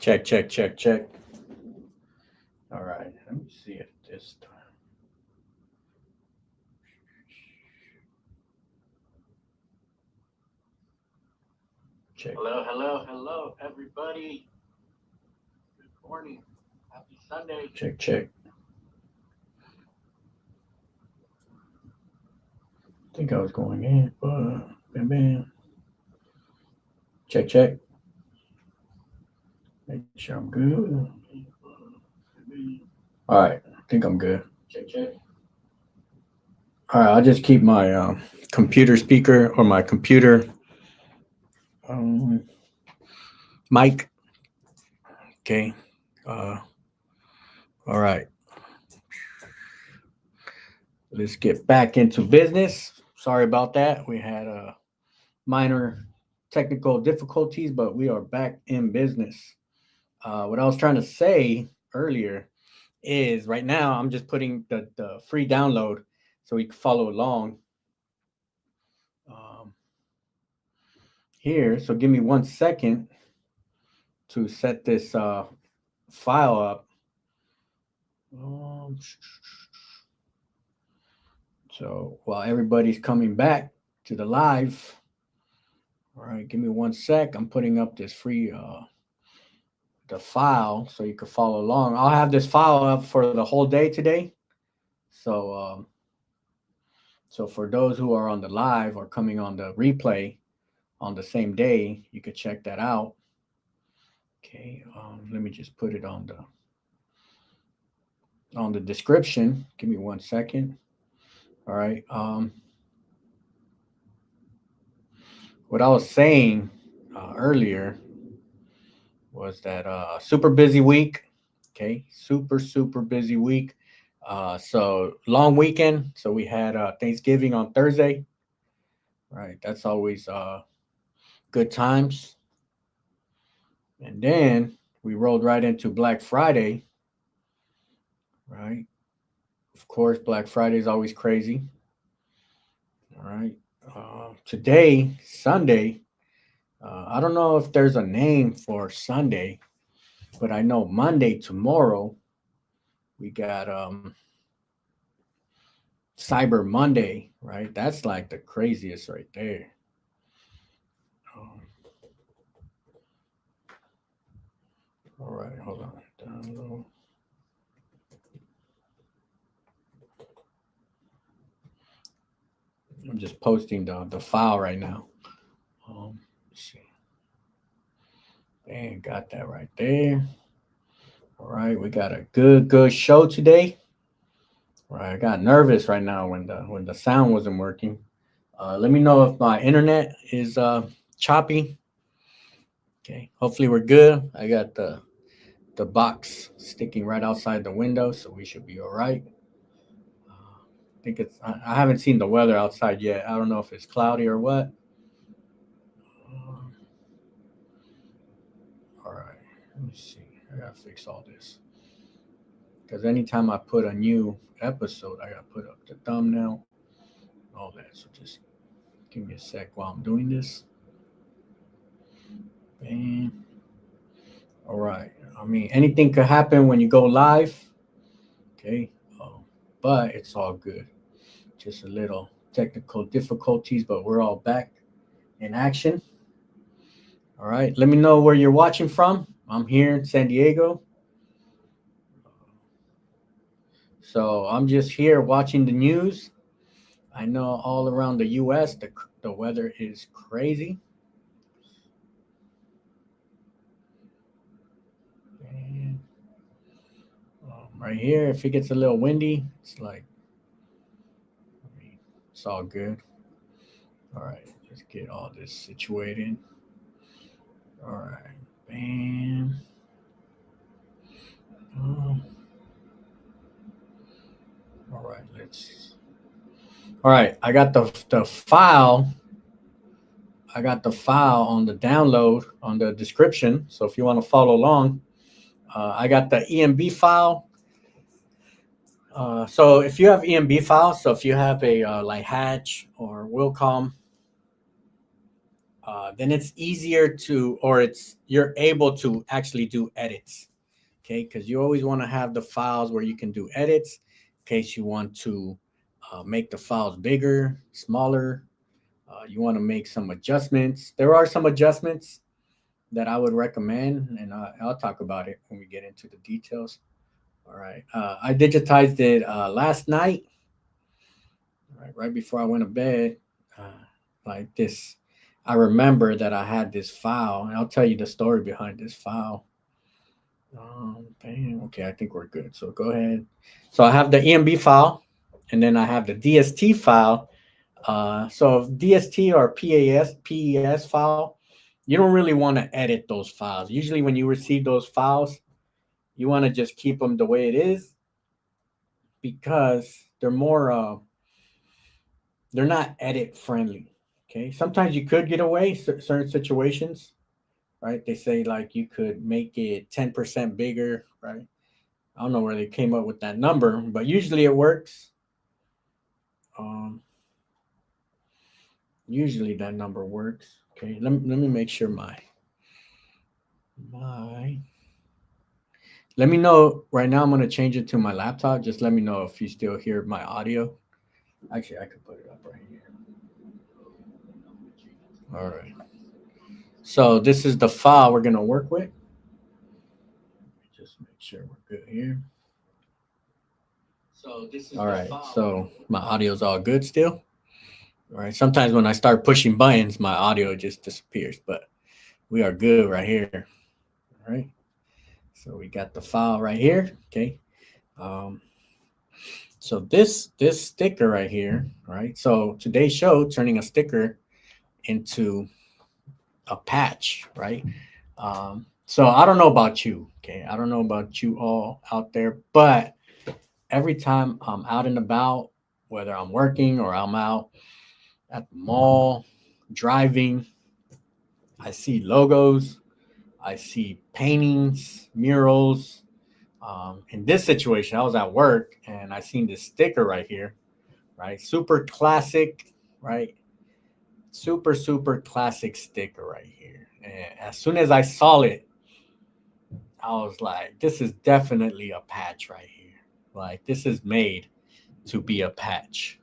Check, check, check, check. All right, let me see it this time. Check. Hello, everybody. Good morning. Happy Sunday. Check, check. I think I was going in, but bam, bam. Check, check. Make sure I'm good. All right, I think I'm good. Check, check. All right, I'll just keep my computer speaker or my computer mic. Okay. All right. Let's get back into business. Sorry about that. We had minor technical difficulties, but we are back in business. What I was trying to say earlier is right now I'm just putting the free download so you can follow along here. So give me 1 second to set this file up. So while everybody's coming back to the live, all right, give me 1 sec. I'm putting up this free the file so you can follow along. I'll have this file up for the whole day today. So so for those who are on the live or coming on the replay on the same day, you could check that out. Okay, let me just put it on the description. Give me 1 second. All right. What I was saying earlier was that super busy week. Okay, super busy week. So long weekend. So we had Thanksgiving on Thursday. Right, that's always good times. And then we rolled right into Black Friday. Right, of course, Black Friday is always crazy. All right, today, Sunday. I don't know if there's a name for Sunday, but I know Monday, tomorrow, we got Cyber Monday, right? That's like the craziest right there. All right, hold on. Download. I'm just posting the file right now. Let's see. Dang, got that right there. All right, we got a good show today. All right, I got nervous right now when the sound wasn't working. Let me know if my internet is choppy. Okay, hopefully we're good. I got the box sticking right outside the window, so we should be all right. I think I haven't seen the weather outside yet. I don't know if it's cloudy or what. All right, let me see. I gotta fix all this because anytime I put a new episode, I gotta put up the thumbnail, all that. So just give me a sec while I'm doing this. Bam. All right. I mean, anything could happen when you go live. Okay. But it's all good. Just a little technical difficulties, but we're all back in action. All right. Let me know where you're watching from. I'm here in San Diego. So I'm just here watching the news. I know all around the U.S. the weather is crazy. And, right here, if it gets a little windy, it's like, it's all good. All right, let's get all this situated. All right, bam. All right, all right, I got the file. I got the file on the download on the description. So if you want to follow along, I got the EMB file. So if you have EMB files, so if you have a like Hatch or Wilcom, then it's easier to, or you're able to actually do edits. Okay, because you always want to have the files where you can do edits in case you want to make the files bigger, smaller. You want to make some adjustments. There are some adjustments that I would recommend, and I'll talk about it when we get into the details. All right. I digitized it last night, right before I went to bed. Like this, I remember that I had this file, and I'll tell you the story behind this file. Bam. Okay, I think we're good. So go ahead. So I have the EMB file, and then I have the DST file. So DST or PES file, you don't really want to edit those files. Usually, when you receive those files, you want to just keep them the way it is because they're not edit friendly. Okay, sometimes you could get away certain situations, right? They say like you could make it 10% bigger, right? I don't know where they came up with that number, but usually it works. Usually that number works. Okay, let me make sure my. Let me know right now. I'm gonna change it to my laptop. Just let me know if you still hear my audio. Actually, I could put it up right here. All right. So this is the file we're gonna work with. Just make sure we're good here. So this is all right. So my audio's all good still. All right. Sometimes when I start pushing buttons, my audio just disappears, but we are good right here. All right. So we got the file right here. Okay. So this sticker right here, right? So today's show turning a sticker into a patch, right? So I don't know about you, okay? I don't know about you all out there, but every time I'm out and about, whether I'm working or I'm out at the mall, driving, I see logos, I see paintings, murals. In this situation, I was at work and I seen this sticker right here, right? Super classic, right? Super classic sticker right here. And as soon as I saw it, I was like, this is definitely a patch right here. Like, this is made to be a patch.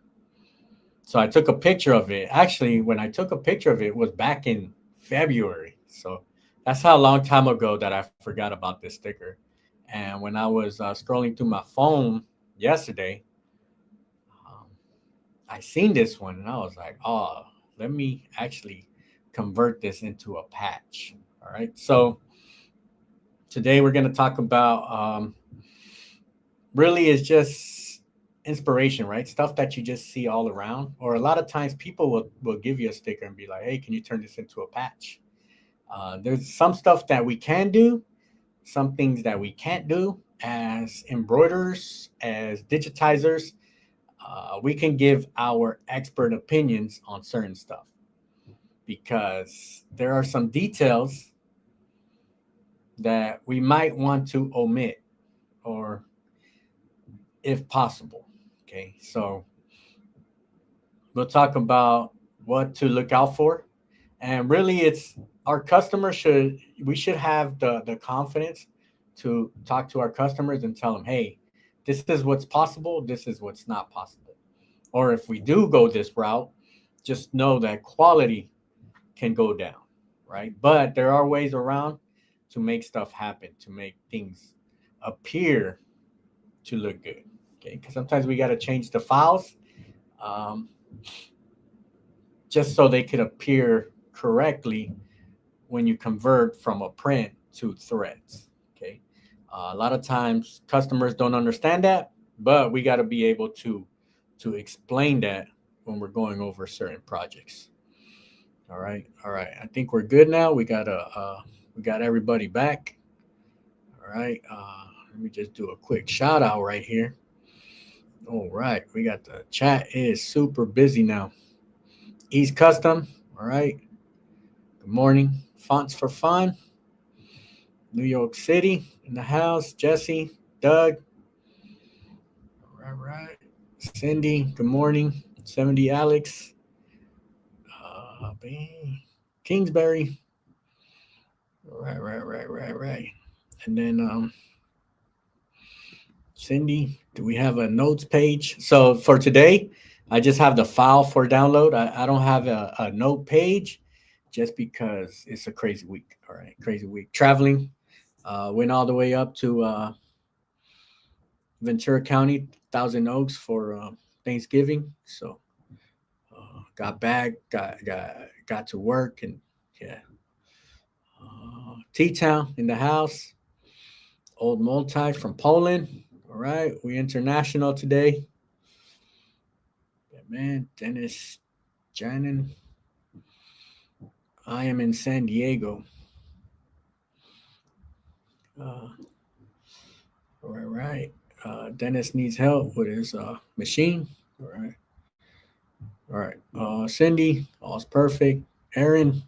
So I took a picture of it. Actually, when I took a picture of it, it was back in February. So that's how long time ago that I forgot about this sticker. And when I was scrolling through my phone yesterday, um, I seen this one and I was like, oh, let me actually convert this into a patch. All right. So today we're going to talk about really is just inspiration, right? Stuff that you just see all around. Or a lot of times people will give you a sticker and be like, hey, can you turn this into a patch? There's some stuff that we can do, some things that we can't do as embroiderers, as digitizers. We can give our expert opinions on certain stuff because there are some details that we might want to omit or if possible. Okay, so we'll talk about what to look out for. And really it's our customers we should have the confidence to talk to our customers and tell them, hey, this is what's possible, this is what's not possible. Or if we do go this route, just know that quality can go down, right? But there are ways around to make stuff happen, to make things appear to look good. Okay, because sometimes we got to change the files um, just so they could appear correctly when you convert from a print to threads. Okay, a lot of times customers don't understand that, but we got to be able to explain that when we're going over certain projects. All right, all right. I think we're good now. We got everybody back. All right. Let me just do a quick shout out right here. All right, we got the chat is super busy now. East Custom. All right. Good morning. Fonts for Fun. New York City in the house. Jesse, Doug. All right. Cindy, good morning. 70 Alex. Kingsbury. Right. And then Cindy, do we have a notes page? So for today, I just have the file for download. I don't have a note page just because it's a crazy week. All right, crazy week. Traveling. Went all the way up to Ventura County, Thousand Oaks for Thanksgiving. So got back, got to work, and yeah. T-Town in the house. Old Multi from Poland. All right, we international today. Yeah, man, Dennis Janin. I am in San Diego. Right. Dennis needs help with his machine. All right. All right. Cindy, all's perfect. Aaron.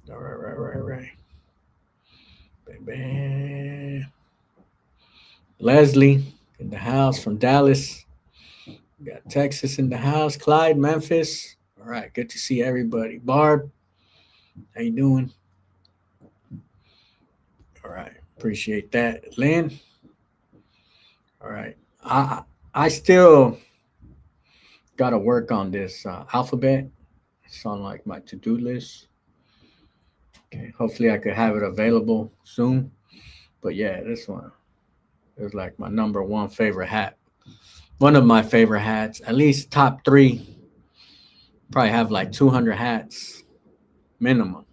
All right. Bang, bang. Leslie in the house from Dallas. We got Texas in the house. Clyde, Memphis. All right. Good to see everybody. Barb, how you doing? All right. Appreciate that. Lynn. All right. I still got to work on this alphabet. It's on like my to-do list. Okay. Hopefully I could have it available soon. But yeah, this one is like my number one favorite hat. One of my favorite hats, at least top three. Probably have like 200 hats minimum.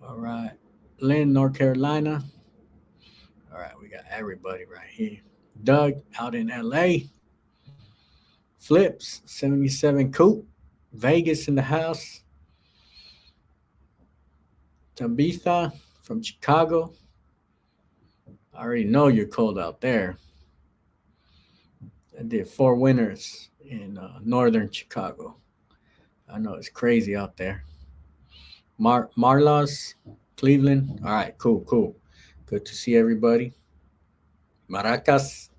All right. Lynn, North Carolina. All right, we got everybody right here. Doug out in LA. Flips, 77 Coupe. Vegas in the house. Tabitha from Chicago. I already know you're cold out there. I did 4 winners in northern Chicago. I know it's crazy out there. Marla's, Cleveland. All right, cool. Good to see everybody. Maracas.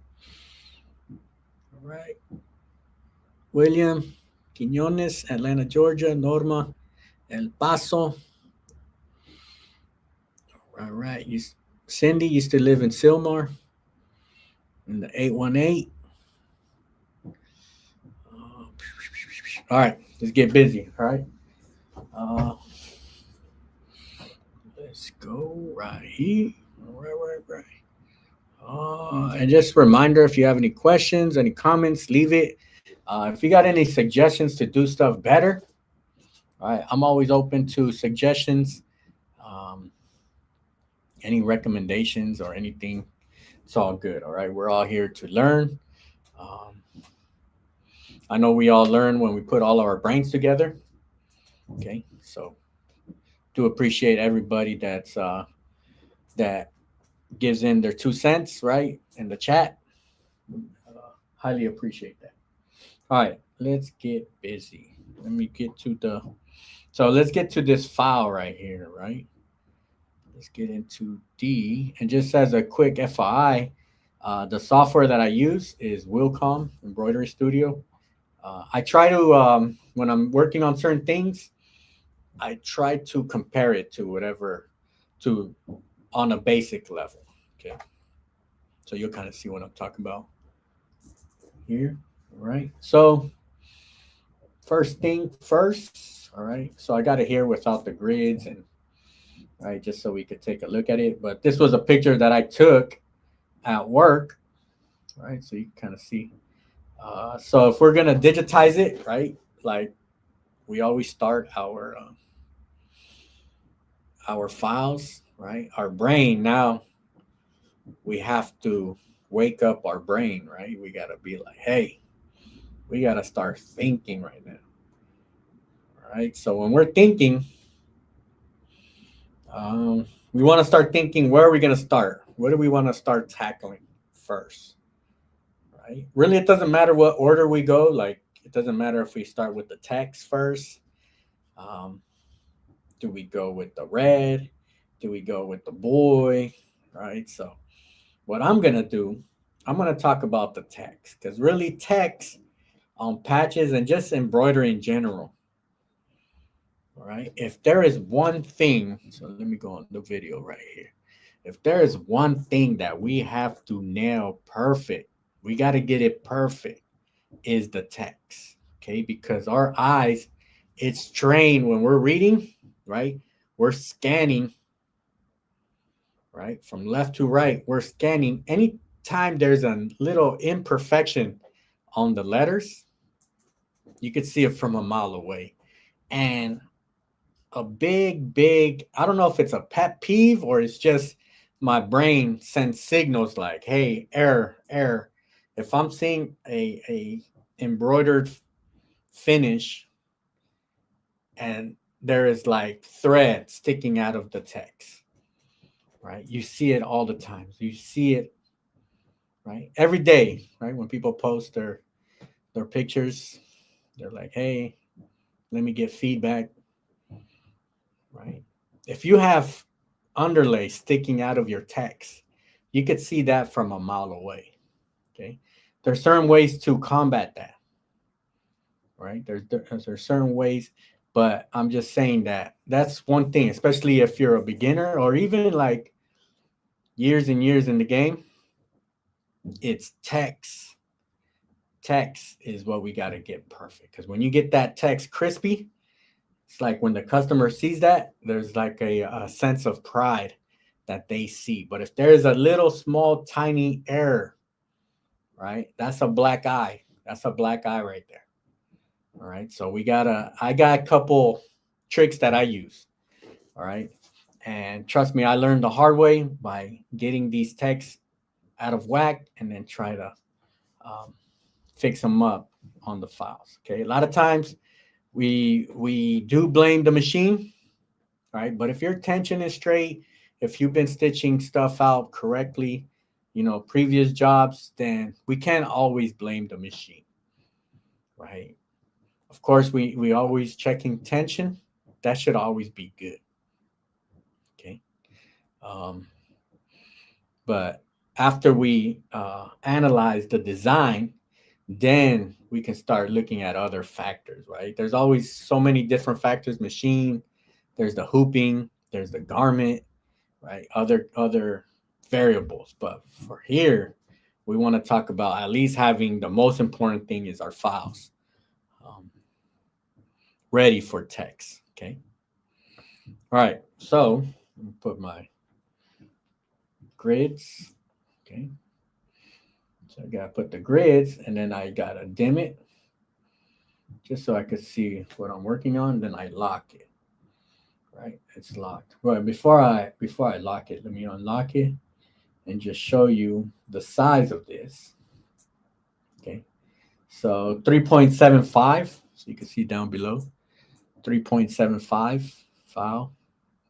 All right. William, Quinones, Atlanta, Georgia. Norma, El Paso. All right. Cindy used to live in Sylmar in the 818. All right. Let's get busy. All right. Let's go right here. Right. And just a reminder, if you have any questions, any comments, leave it. If you got any suggestions to do stuff better, all right, I'm always open to suggestions. Any recommendations or anything, it's all good. All right, we're all here to learn. I know we all learn when we put all our brains together. Okay, so do appreciate everybody that gives in their 2 cents, right, in the chat. Highly appreciate that. All right, let's get busy. Let me get to let's get to this file right here, right? Let's get into D. And just as a quick FYI, the software that I use is Wilcom Embroidery Studio. I try to, when I'm working on certain things, I try to compare it to whatever, on a basic level. Okay. So you'll kind of see what I'm talking about here. All right. So first thing first. All right. So I got it here without the grids and right, just so we could take a look at it. But this was a picture that I took at work. Right. So you can kind of see. So if we're gonna digitize it, right, like we always start our files, right? Our brain now, we have to wake up our brain, right? We gotta be like, hey, we gotta start thinking right now. All right. So when we're thinking, we want to start thinking, where are we gonna start? What do we want to start tackling first? Right? Really, it doesn't matter what order we go. Like, it doesn't matter if we start with the text first. Do we go with the red? Do we go with the boy? Right? So what I'm going to do, I'm going to talk about the text, because really text on patches and just embroidery in general. All right. If there is one thing, so let me go on the video right here. If there is one thing that we have to nail perfect, we got to get it perfect, is the text. Okay. Because our eyes, it's trained when we're reading, right? We're scanning, right? From left to right, we're scanning. Anytime there's a little imperfection on the letters, you could see it from a mile away. And a big, I don't know if it's a pet peeve or it's just my brain sends signals like, hey, error, error. If I'm seeing a embroidered finish and there is like thread sticking out of the text, right? You see it all the time. You see it, right? Every day, right? When people post their pictures, they're like, hey, let me get feedback, right? If you have underlay sticking out of your text, you could see that from a mile away. Okay. There's certain ways to combat that, right? There's certain ways, but I'm just saying that that's one thing, especially if you're a beginner or even like years and years in the game. It's text. Text is what we got to get perfect, because when you get that text crispy, it's like when the customer sees that, there's like a sense of pride that they see. But if there's a little small tiny error, right, that's a black eye. That's a black eye right there. All right. So I got a couple tricks that I use. All right. And trust me, I learned the hard way by getting these texts out of whack and then try to fix them up on the files. Okay. A lot of times we do blame the machine, right? But if your tension is straight, if you've been stitching stuff out correctly, previous jobs, then we can't always blame the machine, right? Of course, we always checking tension. That should always be good. Okay. But after we analyze the design, then we can start looking at other factors, right? There's always so many different factors: machine, there's the hooping, there's the garment, right? Other variables. But for here, we want to talk about at least having the most important thing is our files ready for text. Okay. All right. So let me put my grids. Okay. So I gotta put the grids, and then I gotta dim it just so I could see what I'm working on. Then I lock it. Right, it's locked. Right, before I lock it, let me unlock it and just show you the size of this. Okay, so 3.75. So you can see down below, 3.75 file.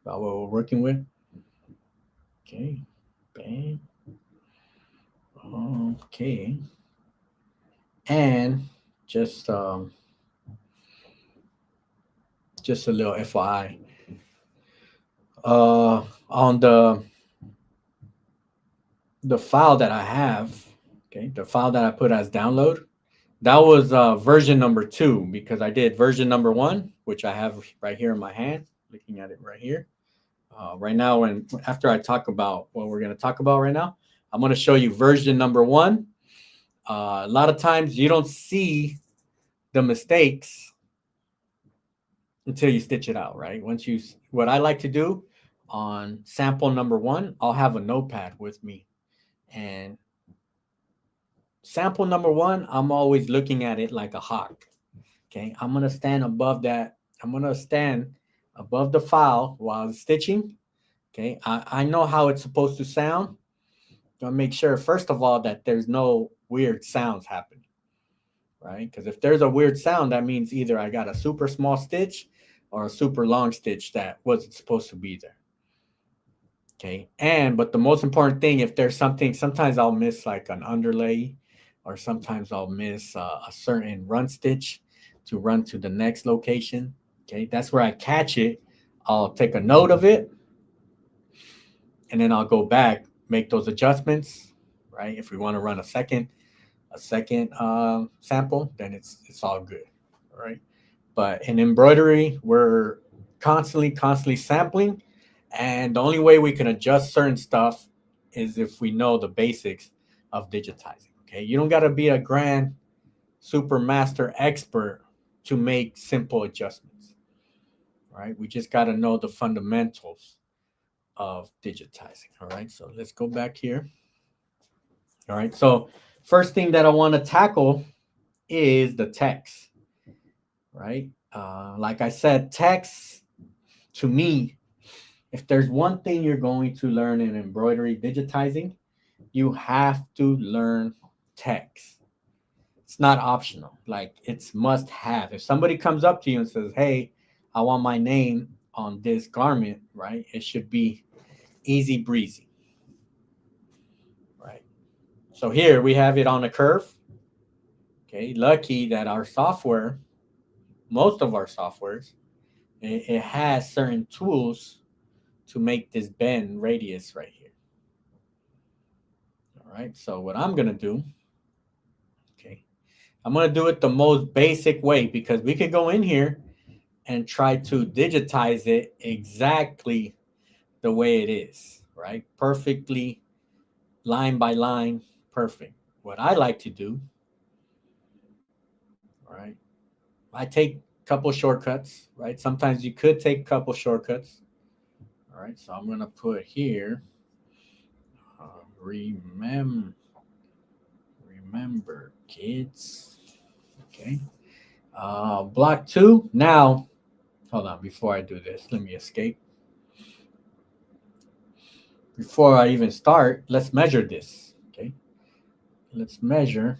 About what we're working with. Okay, bang. Okay, and just a little FYI. On the file that I have, okay, the file that I put as download, that was version number 2, because I did version number 1, which I have right here in my hand, looking at it right here. Right now, after I talk about what we're going to talk about right now, I'm going to show you version number 1. A lot of times you don't see the mistakes until you stitch it out, right? What I like to do on sample number 1, I'll have a notepad with me, and sample number 1, I'm always looking at it like a hawk. Okay, I'm gonna stand above that. I'm gonna stand above the file while stitching. Okay, I know how it's supposed to sound. Gonna make sure, first of all, that there's no weird sounds happening, right? Because if there's a weird sound, that means either I got a super small stitch or a super long stitch that wasn't supposed to be there. Okay, but the most important thing, if there's something, sometimes I'll miss like an underlay, or sometimes I'll miss a certain run stitch to run to the next location. Okay, that's where I catch it. I'll take a note of it, and then I'll go back, make those adjustments, right? If we want to run a second second sample, then it's all good. All right. But in embroidery, we're constantly sampling, and the only way we can adjust certain stuff is if we know the basics of digitizing. Okay, you don't got to be a grand super master expert to make simple adjustments. Right? We just got to know the fundamentals of digitizing. All right, so let's go back here. All right, so first thing that I want to tackle is the text. Right, like I said, text to me, if there's one thing you're going to learn in embroidery digitizing, you have to learn text. It's not optional. Like, it's must have. If somebody comes up to you and says, "Hey, I want my name on this garment," right? It should be easy breezy. Right. So here we have it on a curve. Okay. Lucky that our software, most of our softwares, it has certain tools to make this bend radius right here. All right. So what I'm gonna do, okay, I'm gonna do it the most basic way, because we could go in here and try to digitize it exactly the way it is, right? Perfectly, line by line, perfect. What I like to do, right? I take a couple shortcuts, right? Sometimes you could take a couple shortcuts. All right, so I'm gonna put here, remember kids. Okay, block 2. Now, hold on, before I do this, let me escape. Before I even start, let's measure this. Okay, let's measure.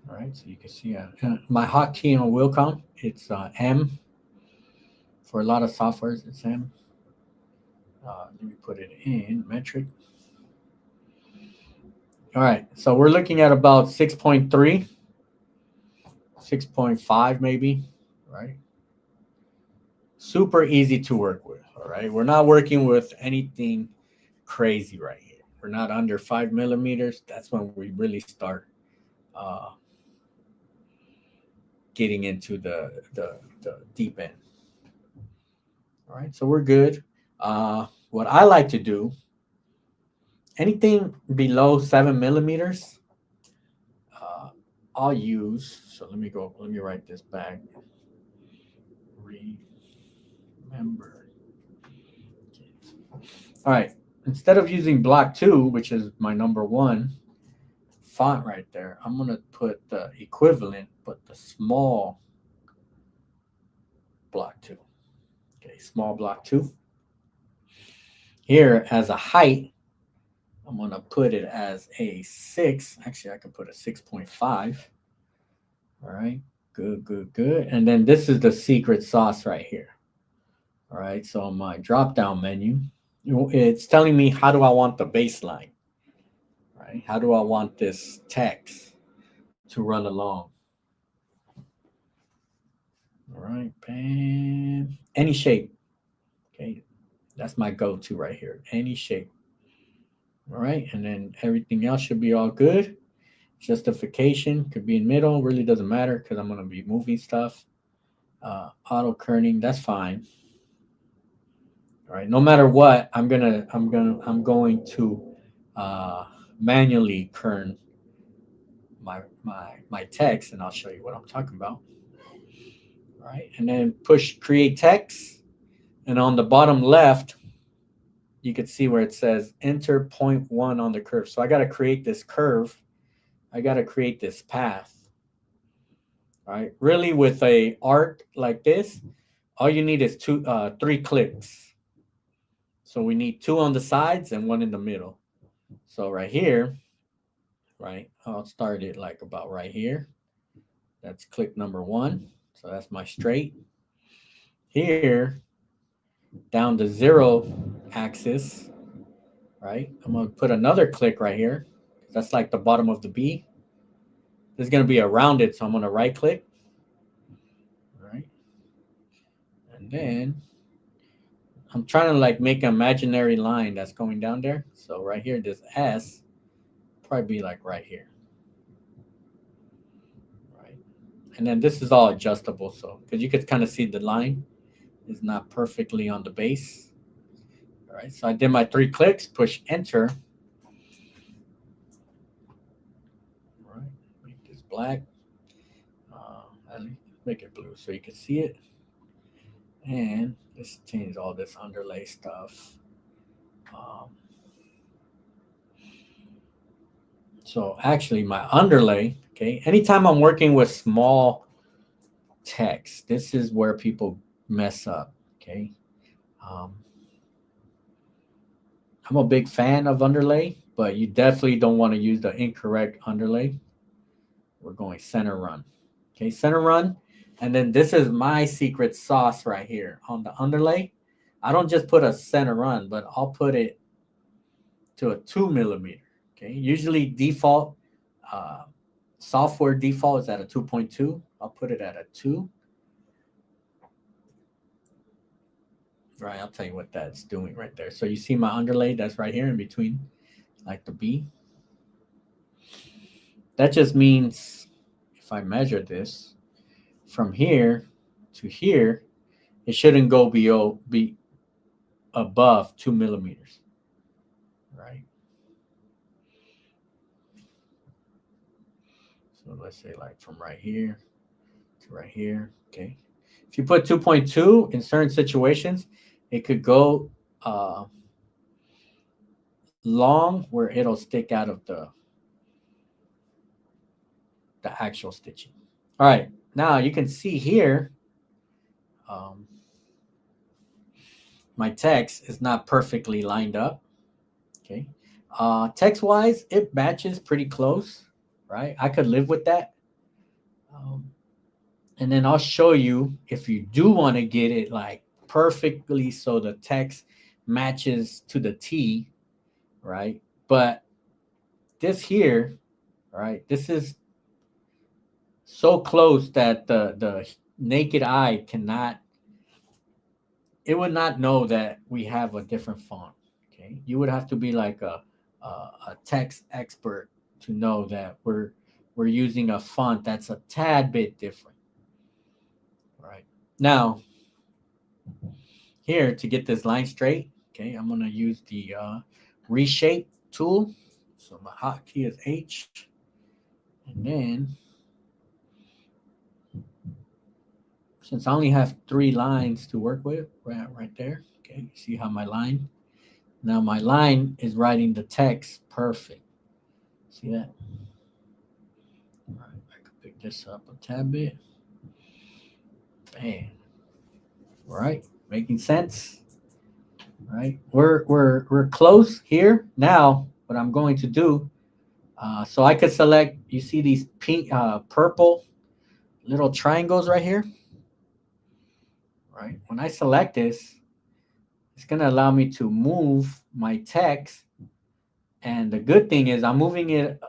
All right, so you can see my hotkey on Wilcom, it's M. For a lot of softwares, it's M. Let me put it in metric. All right, so we're looking at about 6.3, 6.5 maybe, right? Super easy to work with, all right? We're not working with anything crazy right here. We're not under 5 millimeters. That's when we really start uh, getting into the deep end. All right, so we're good. What I like to do, anything below 7 millimeters, uh, I'll use. So let me go. Let me write this back. Remember. All right. Instead of using block 2, which is my number 1 font right there, I'm gonna put the equivalent, but the small block 2. Okay, small block 2. Here as a height, I'm gonna put it as a 6. Actually, I can put a 6.5. All right, good. And then this is the secret sauce right here. All right, so on my drop down menu, it's telling me how do I want the baseline, right? How do I want this text to run along? All right, bam. Any shape. Okay, that's my go-to right here. Any shape. All right, and then everything else should be all good. Justification could be in middle. Really doesn't matter because I'm gonna be moving stuff. Auto kerning, that's fine. All right, no matter what, I'm going to manually kern my text, and I'll show you what I'm talking about. All right, and then push create text, and on the bottom left, you can see where it says enter point 1 on the curve. So I got to create this curve. I got to create this path. All right, really with a arc like this, all you need is 3 clicks. So we need 2 on the sides and 1 in the middle. So right here, right, I'll start it like about right here. That's click number 1. So that's my straight. Here, down the 0 axis, right, I'm going to put another click right here. That's like the bottom of the B. This is going to be a rounded, so I'm going to right click. All right. And then I'm trying to like make an imaginary line that's going down there. So right here, this S probably be like right here, right? And then this is all adjustable, so because you could kind of see the line is not perfectly on the base. All right, so I did my 3 clicks, push enter. All right, make this black. And make it blue so you can see it. And let's change all this underlay stuff. So actually my underlay, okay, anytime I'm working with small text, this is where people mess up, okay. I'm a big fan of underlay, but you definitely don't want to use the incorrect underlay. We're going center run, okay, center run. And then this is my secret sauce right here on the underlay. I don't just put a center run, but I'll put it to a 2 millimeter. Okay, usually default software default is at a 2.2. I'll put it at a 2. Right, I'll tell you what that's doing right there. So you see my underlay that's right here in between, like the B. That just means if I measure this from here to here, it shouldn't go be above 2 millimeters, right? So let's say like from right here to right here, okay? If you put 2.2 in certain situations, it could go long where it'll stick out of the actual stitching. All right, now you can see here, my text is not perfectly lined up, okay? Text-wise, it matches pretty close, right? I could live with that. And then I'll show you if you do want to get it like perfectly so the text matches to the T, right? But this here, right? This is so close that the naked eye cannot, it would not know that we have a different font. Okay, you would have to be like a text expert to know that we're using a font that's a tad bit different. Right now, here to get this line straight, okay, I'm gonna use the reshape tool. So my hotkey is H, and then since I only have 3 lines to work with, right there, okay, you see how my line, now my line is writing the text perfect. See that? All right, I can pick this up a tad bit. Bam. All right, making sense? All right, we're close here. Now, what I'm going to do, so I could select, you see these pink, purple little triangles right here? Right, when I select this, it's gonna allow me to move my text. And the good thing is I'm moving it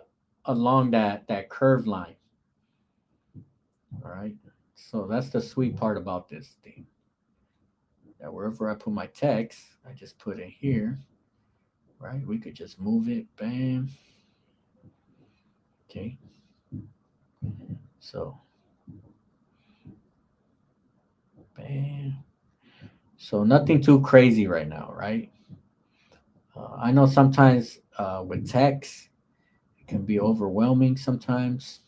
along that curved line. All right. So that's the sweet part about this thing. That wherever I put my text, I just put it here. Right? We could just move it. Bam. Okay. So bam. So nothing too crazy right now, right? I know sometimes with text, it can be overwhelming sometimes.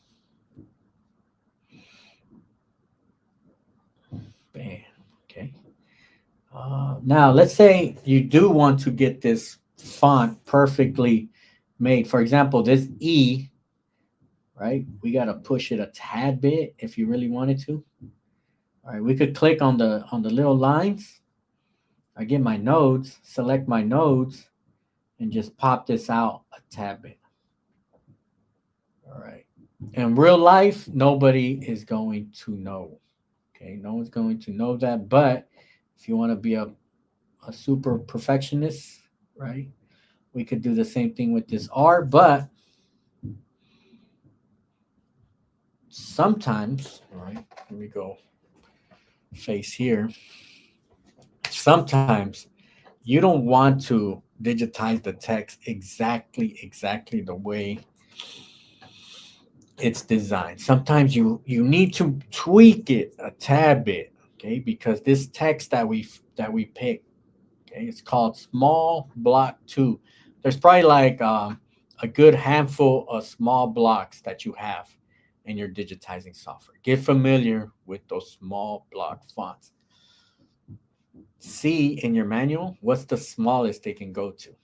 Bam. Okay. Now, let's say you do want to get this font perfectly made. For example, this E, right? We got to push it a tad bit if you really wanted to. All right, we could click on the little lines. I get my nodes, select my nodes, and just pop this out a tad bit. All right. In real life, nobody is going to know. Okay, no one's going to know that. But if you want to be a super perfectionist, right? We could do the same thing with this R, but sometimes, all right, here we go, face here. sometimes you don't want to digitize the text exactly the way it's designed. Sometimes you need to tweak it a tad bit, okay? Because this text that we pick, okay, it's called small block 2. There's probably like a good handful of small blocks that you have in your digitizing software. Get familiar with those small block fonts. See in your manual what's the smallest they can go to.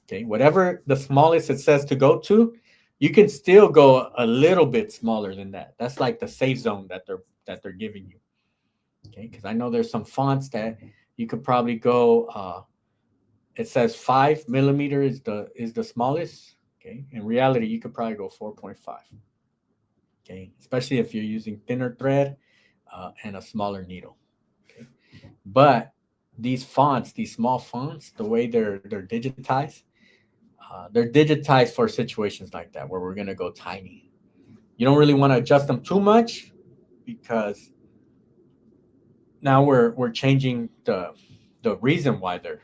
Okay, whatever the smallest it says to go to, you can still go a little bit smaller than that. That's like the safe zone that they're giving you. Okay, because I know there's some fonts that you could probably go. It says 5 millimeter is the smallest. Okay, in reality, you could probably go 4.5. Okay, especially if you're using thinner thread and a smaller needle. Okay, but these fonts, these small fonts, the way they're digitized for situations like that where we're gonna go tiny. You don't really want to adjust them too much because now we're changing the reason why they're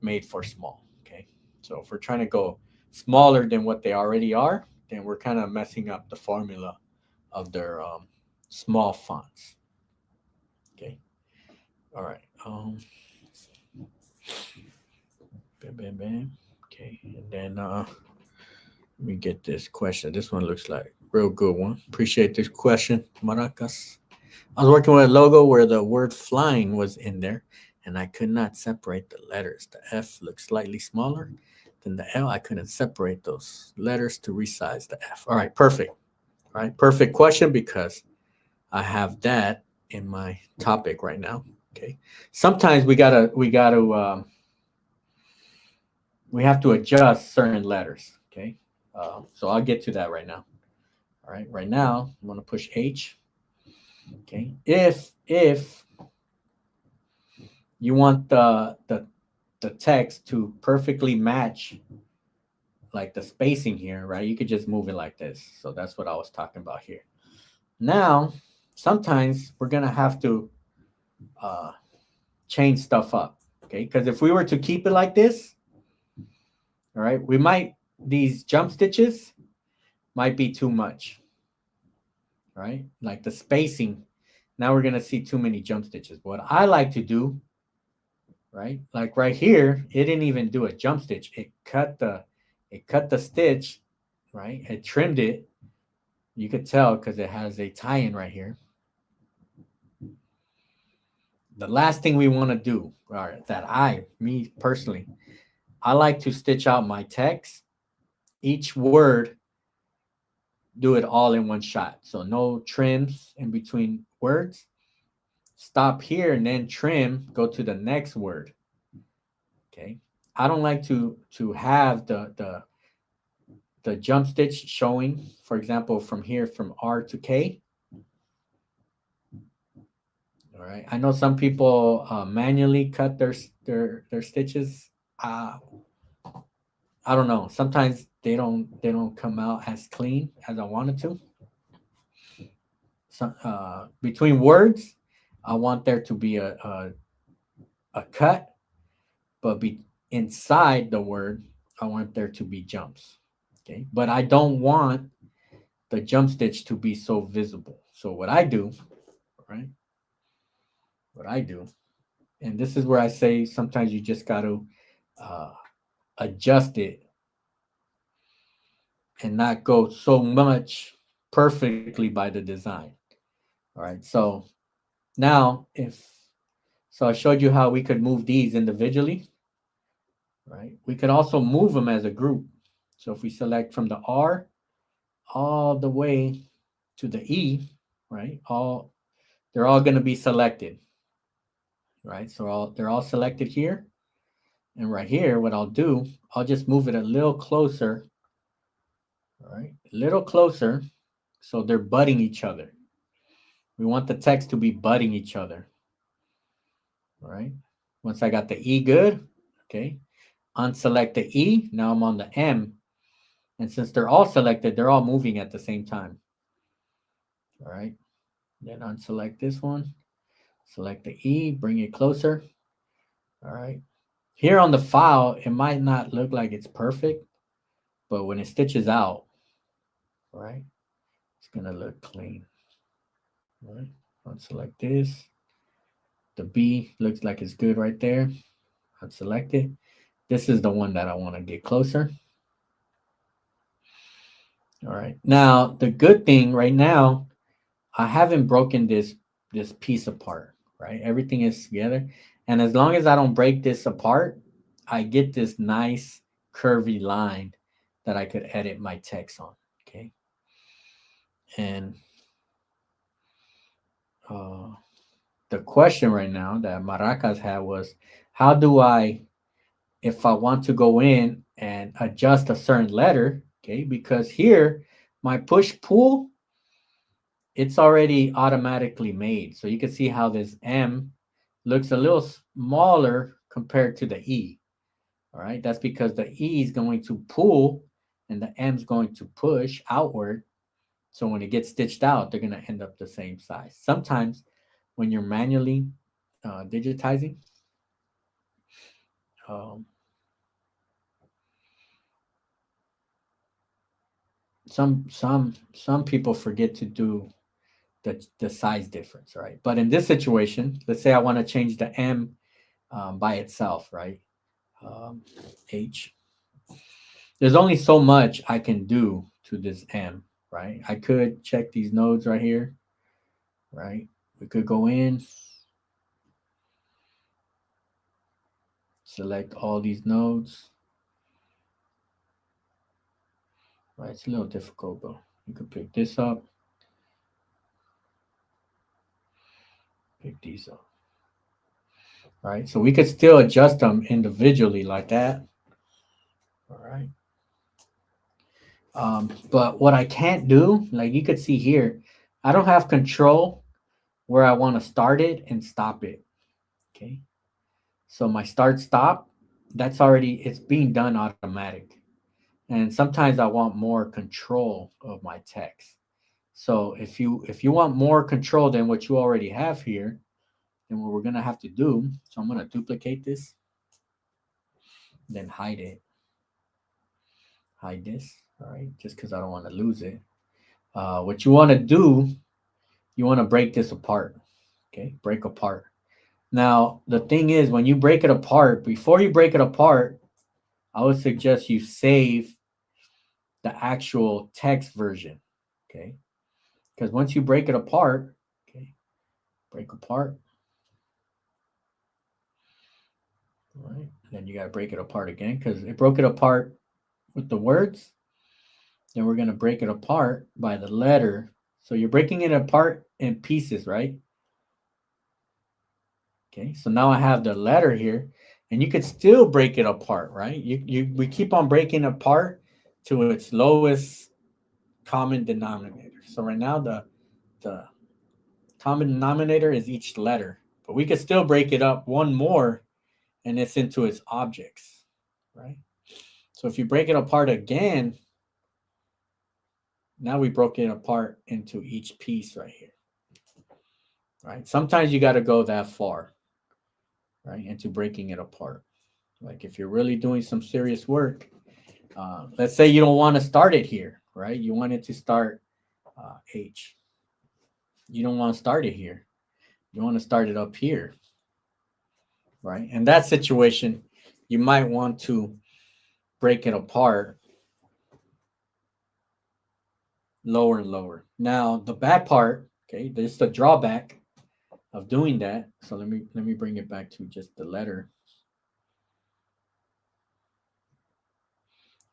made for small. Okay, so if we're trying to go smaller than what they already are, then we're kind of messing up the formula of their small fonts. Okay, all right. Bam, bam, bam. Okay, and then let me get this question. This one looks like real good one. Appreciate this question, Maracas. I was working with a logo where the word flying was in there, and I could not separate the letters. The F looked slightly smaller than the L. I couldn't separate those letters to resize the F. All right, perfect. All right, perfect question because I have that in my topic right now. Okay, sometimes we have to adjust certain letters. Okay, so I'll get to that right now. All right, right now I'm gonna push H. Okay, if you want the text to perfectly match like the spacing here, right? You could just move it like this. So that's what I was talking about here. Now, sometimes we're gonna have to uh, change stuff up, okay? Because if we were to keep it like this, all right, we might these jump stitches might be too much, right? Like the spacing. Now we're gonna see too many jump stitches. What I like to do, right? Like right here, it didn't even do a jump stitch. It cut the stitch, right? It trimmed it. You could tell because it has a tie-in right here. The last thing we want to do, or me personally, I like to stitch out my text. Each word, do it all in one shot. So no trims in between words. Stop here and then trim, go to the next word. Okay. I don't like to have the jump stitch showing, for example, from here from R to K. All right. I know some people manually cut their stitches. I don't know. Sometimes they don't come out as clean as I wanted to. So, between words, I want there to be a cut, but inside the word, I want there to be jumps. Okay, but I don't want the jump stitch to be so visible. So what I do, right? What I do, and this is where I say sometimes you just got to uh, adjust it and not go so much perfectly by the design. All right. So now I showed you how we could move these individually, right? We could also move them as a group. So if we select from the R all the way to the E, right? They're all going to be selected, right? So they're all selected here. And right here, what I'll do, I'll just move it a little closer, all right? A little closer so they're butting each other. We want the text to be butting each other. All right. Once I got the E good, okay. Unselect the E. Now I'm on the M. And since they're all selected, they're all moving at the same time. All right. Then unselect this one. Select the E, bring it closer. All right. Here on the file, it might not look like it's perfect, but when it stitches out, right, it's gonna look clean. All right. Unselect this. The B looks like it's good right there. Unselect it. This is the one that I want to get closer. All right. Now, the good thing right now, I haven't broken this piece apart, right? Everything is together. And as long as I don't break this apart, I get this nice curvy line that I could edit my text on. Okay. And the question right now that Maracas had was, how do I, if I want to go in and adjust a certain letter, okay, because here my push pull, it's already automatically made. So you can see how this M looks a little smaller compared to the E. All right, that's because the E is going to pull and the M is going to push outward. So when it gets stitched out, they're going to end up the same size. Sometimes when you're manually digitizing, um, some people forget to do the size difference, right? But in this situation, let's say I want to change the M by itself, right? H. There's only so much I can do to this M, right? I could check these nodes right here, right? We could go in, select all these nodes. Right, it's a little difficult, but you could pick this up, pick these up. Right, so we could still adjust them individually like that. All right. But what I can't do, like you could see here, I don't have control where I want to start it and stop it. Okay. So my start stop, that's already, it's being done automatic. And sometimes I want more control of my text. So if you want more control than what you already have here, then what we're gonna have to do, so I'm gonna duplicate this, then hide it. Hide this, all right, just because I don't want to lose it. What you want to do, you want to break this apart. Okay, break apart. Now, the thing is, when you break it apart, before you break it apart, I would suggest you save the actual text version. Okay, because once you break it apart, okay, break apart. All right, and then you got to break it apart again because it broke it apart with the words. Then we're going to break it apart by the letter. So you're breaking it apart in pieces, right? Okay, so now I have the letter here, and you could still break it apart, right? We keep on breaking apart to its lowest common denominator. So right now the common denominator is each letter, but we could still break it up one more, and it's into its objects, right? So if you break it apart again, now we broke it apart into each piece right here, right? Sometimes you got to go that far, right, into breaking it apart. Like if you're really doing some serious work, let's say you don't want to start it here, right? You want it to start H. You don't want to start it here. You want to start it up here, right? In that situation, you might want to break it apart lower and lower. Now, the bad part, okay, this is the drawback of doing that. So let me bring it back to just the letter.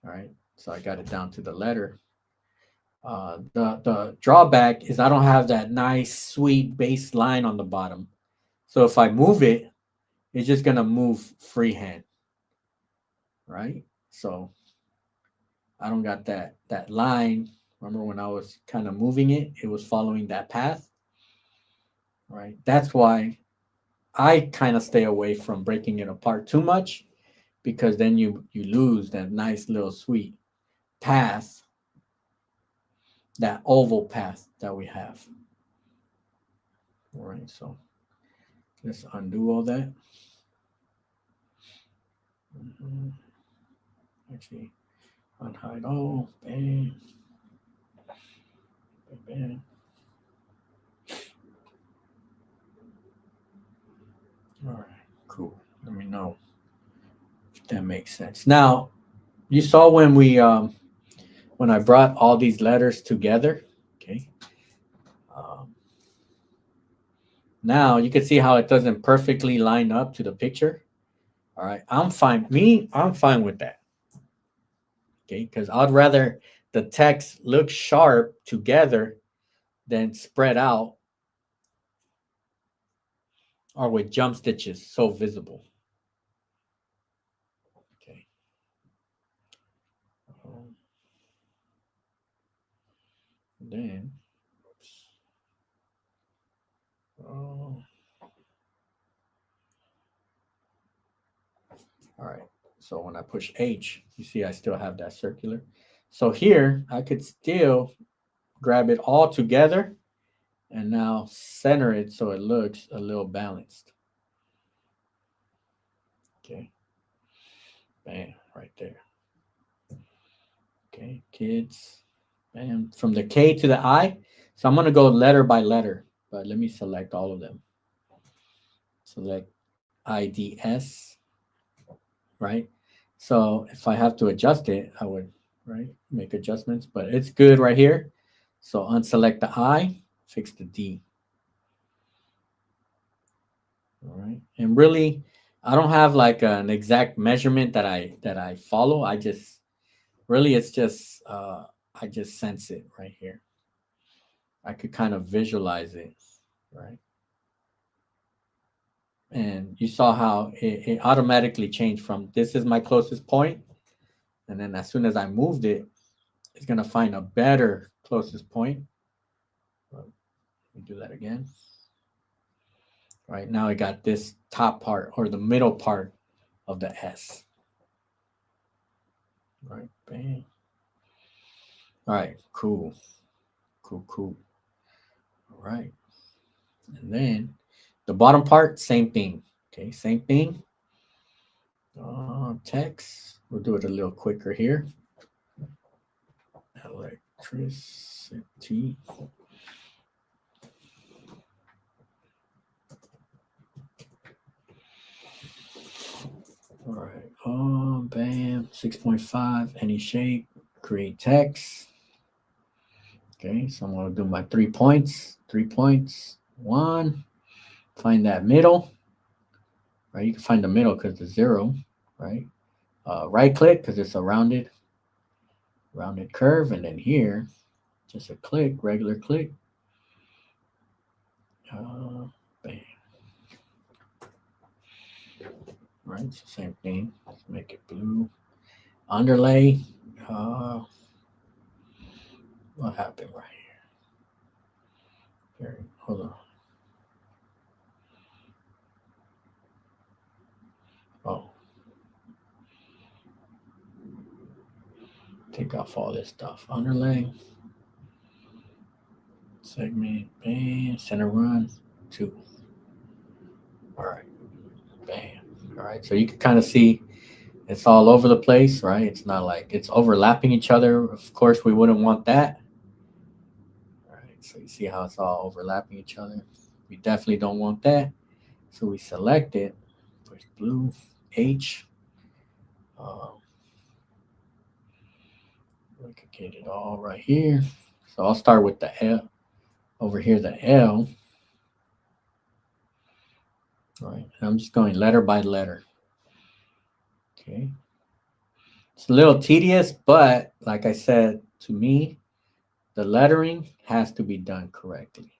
All right, so I got it down to the letter. The drawback is I don't have that nice sweet base line on the bottom. So if I move it, it's just gonna move freehand, right? So I don't got that line. Remember when I was kind of moving it, it was following that path, right? That's why I kind of stay away from breaking it apart too much because then you lose that nice little sweet path, that oval path that we have. All right, so let's undo all that. Actually, unhide all. Bam. Bam. All right, cool. Let me know if that makes sense. Now, you saw when when I brought all these letters together. Okay. Um, Now you can see how it doesn't perfectly line up to the picture. All right, I'm fine. I'm fine with that. Okay, because I'd rather the text look sharp together than spread out or with jump stitches so visible. Okay. Then, oops. Oh. All right. So when I push H, you see I still have that circular. So here I could still grab it all together and now center it so it looks a little balanced. Okay. Bam, right there. Okay, kids. Bam. From the K to the I. So I'm going to go letter by letter, but let me select all of them. Select IDS, right? So if I have to adjust it, I would, right, make adjustments, but it's good right here. So unselect the I, fix the D. All right. And really, I don't have like an exact measurement that I follow. I just really it's just I just sense it right here. I could kind of visualize it, right? And you saw how it automatically changed from this is my closest point, and then as soon as I moved it, it's gonna find a better closest point. Let me do that again. Right now, I got this top part or the middle part of the S. Right, bam. All right, cool, cool. All right, and then the bottom part, same thing. Okay, same thing. Text. We'll do it a little quicker here. Electricity. All right. Bam. 6.5. Any shape. Create text. Okay. So I'm going to do my 3 points. 3 points. 1. Find that middle. Right. You can find the middle because it's 0. Right. Right click because it's a rounded curve. And then here, just a click, regular click. Bam. Right, it's the same thing. Let's make it blue. Underlay. What happened right here? Hold on. Oh. Take off all this stuff. Underlay. Segment. Bam. Center run. 2. All right. Bam. All right. So you can kind of see it's all over the place, right? It's not like it's overlapping each other. Of course, we wouldn't want that. All right. So you see how it's all overlapping each other. We definitely don't want that. So we select it. Push blue. H. We could get it all right here. So I'll start with the L. Over here, the L. All right. And I'm just going letter by letter. Okay. It's a little tedious, but like I said, to me, the lettering has to be done correctly.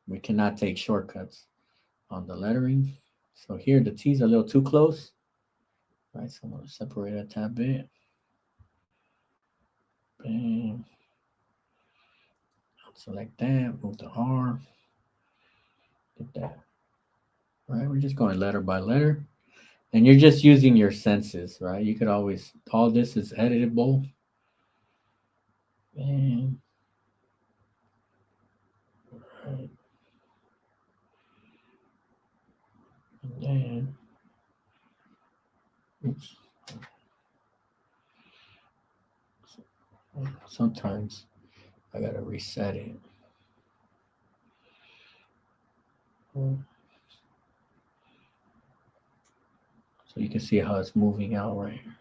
We cannot take shortcuts on the lettering. So here, the T's are a little too close. All right, so I'm going to separate a tad bit. Bam. Select that, move the R. Get that. All right, we're just going letter by letter. And you're just using your senses, right? You could always, all this is editable. Bam. All right. And then Sometimes I gotta reset it. So you can see how it's moving out right here.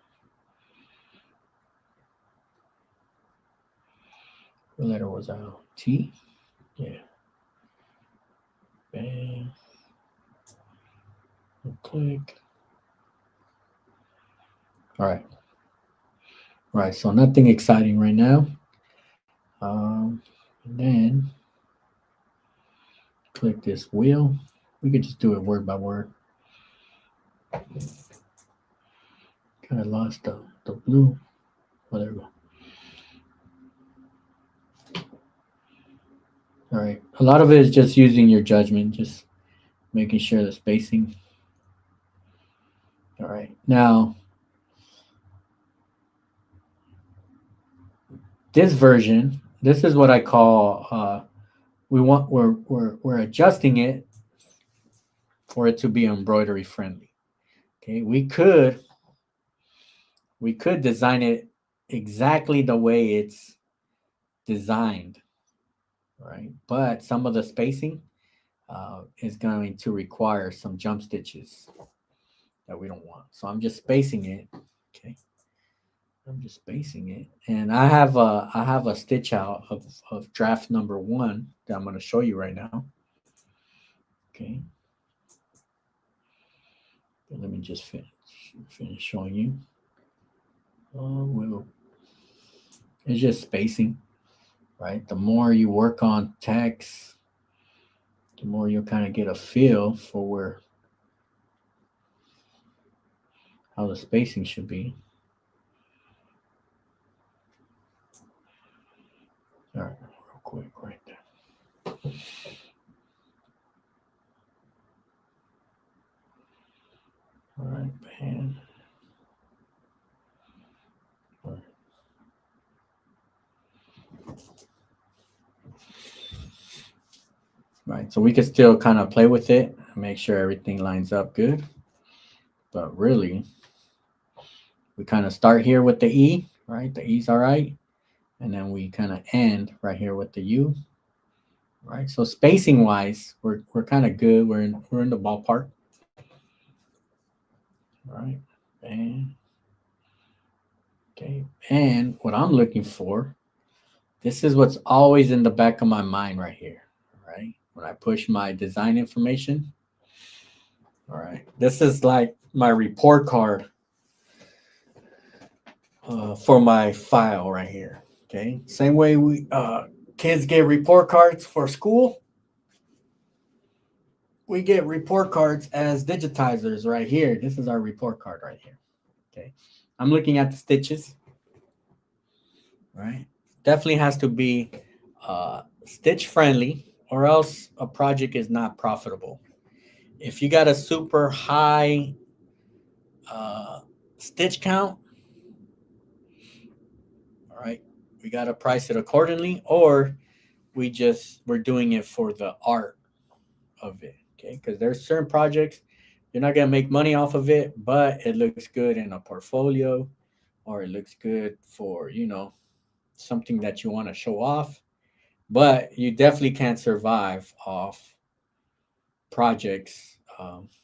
What letter was out? T? Yeah. Bang. Click. All right. All right. So nothing exciting right now. And then click this wheel. We could just do it word by word. Kind of lost the blue. Oh, there we go. All right. A lot of it is just using your judgment, just making sure the spacing. All right. Now, this version, this is what I call we're adjusting it for it to be embroidery friendly. Okay, we could design it exactly the way it's designed, right? But some of the spacing is going to require some jump stitches that we don't want. So I'm just spacing it. Okay, I'm just spacing it, and I have a stitch out of draft number 1 that I'm going to show you right now. Okay, let me just finish showing you. It's just spacing, right? The more you work on text, the more you'll kind of get a feel for how the spacing should be. All right, real quick, right there. All right, man. All right. Right, so we can still kind of play with it, make sure everything lines up good. But really, we kind of start here with the E, right? The E's all right. And then we kind of end right here with the U. Right. So spacing wise, we're kind of good. We're in the ballpark. All right. And okay. And what I'm looking for, this is what's always in the back of my mind right here. Right. When I push my design information. All right. This is like my report card for my file right here. Okay. Same way we kids get report cards for school. We get report cards as digitizers right here. This is our report card right here. Okay. I'm looking at the stitches. Right. Definitely has to be stitch friendly, or else a project is not profitable. If you got a super high stitch count, all right, we got to price it accordingly, or we're doing it for the art of it. Okay. Because there's certain projects you're not going to make money off of it, but it looks good in a portfolio, or it looks good for, something that you want to show off. But you definitely can't survive off projects,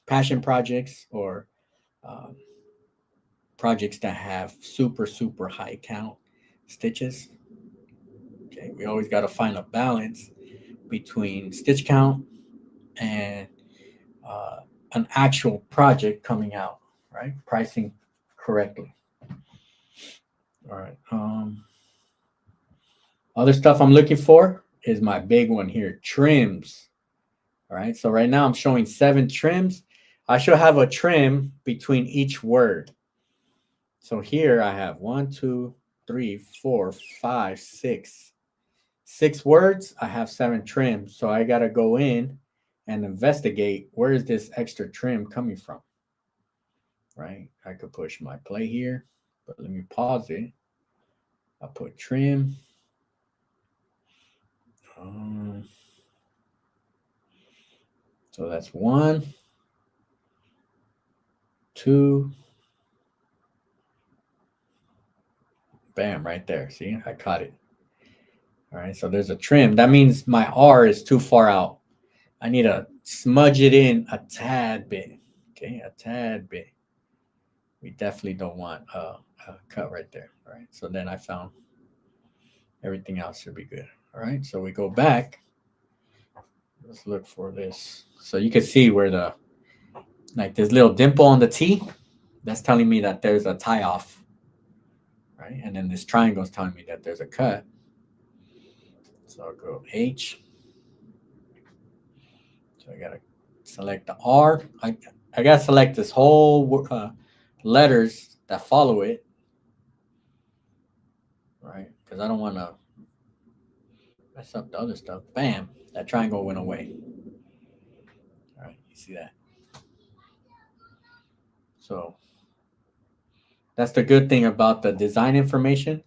passion projects, or um, projects that have super, super high count stitches. Okay. We always got to find a balance between stitch count and uh, an actual project coming out, right? Pricing correctly. All right. Other stuff I'm looking for is my big one here, trims. All right. So right now I'm showing 7 trims. I should have a trim between each word. So here I have 1, 2, 3, 4, 5, 6. 6 words. I have 7 trims. So I got to go in and investigate, where is this extra trim coming from? Right. I could push my play here, but let me pause it. I'll put trim. So that's 1, 2, Bam, right there. See, I caught it. All right, so there's a trim. That means my R is too far out. I need to smudge it in a tad bit. Okay, a tad bit. We definitely don't want a cut right there. All right, so then I found everything else should be good. All right, so we go back. Let's look for this. So you can see where the, like this little dimple on the T, that's telling me that there's a tie off. Right, and then this triangle is telling me that there's a cut. So I'll go H. So I gotta select the R. I gotta select this whole letters that follow it, right? Because I don't want to mess up the other stuff. Bam! That triangle went away. All right, you see that? So that's the good thing about the design information.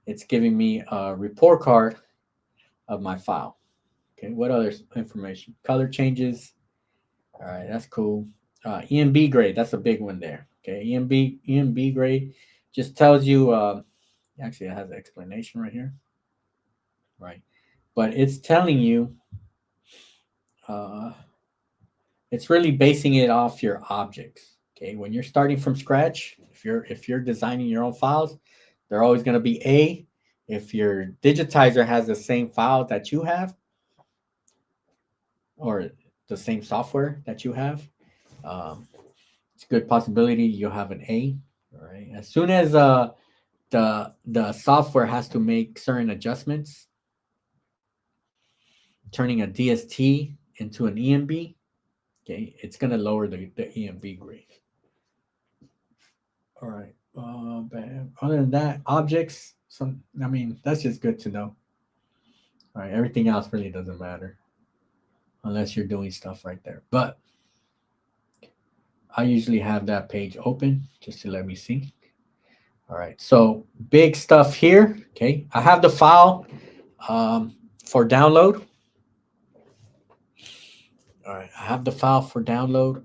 It's giving me a report card of my file. Okay, what other information? Color changes. All right, that's cool. EMB grade, that's a big one there. Okay, EMB grade just tells you, actually it has an explanation right here. Right, but it's telling you, it's really basing it off your objects. Okay, when you're starting from scratch, if you're designing your own files, they're always going to be A. If your digitizer has the same file that you have, or the same software that you have, it's a good possibility you'll have an A. All right. As soon as the software has to make certain adjustments, turning a DST into an EMB, okay, it's gonna lower the EMB grade. All right. Other than that, objects. That's just good to know. All right. Everything else really doesn't matter unless you're doing stuff right there. But I usually have that page open just to let me see. All right. So big stuff here. Okay. I have the file for download. All right. I have the file for download.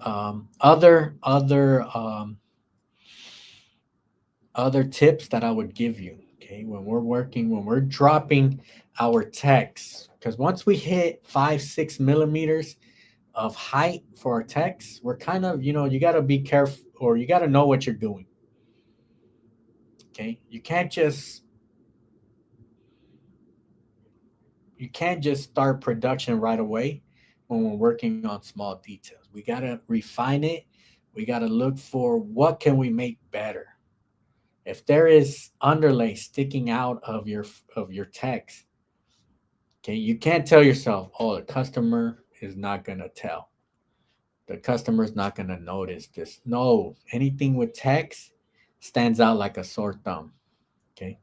Other tips that I would give you, okay, when we're dropping our text, because once we hit 5-6 millimeters of height for our text, we're kind of, you got to be careful, or you got to know what you're doing. Okay, you can't just start production right away when we're working on small details. We got to refine it. We got to look for what can we make better. If there is underlay sticking out of your text, okay, you can't tell yourself, oh, the customer is not gonna tell. The customer is not gonna notice this. No, anything with text stands out like a sore thumb. Okay.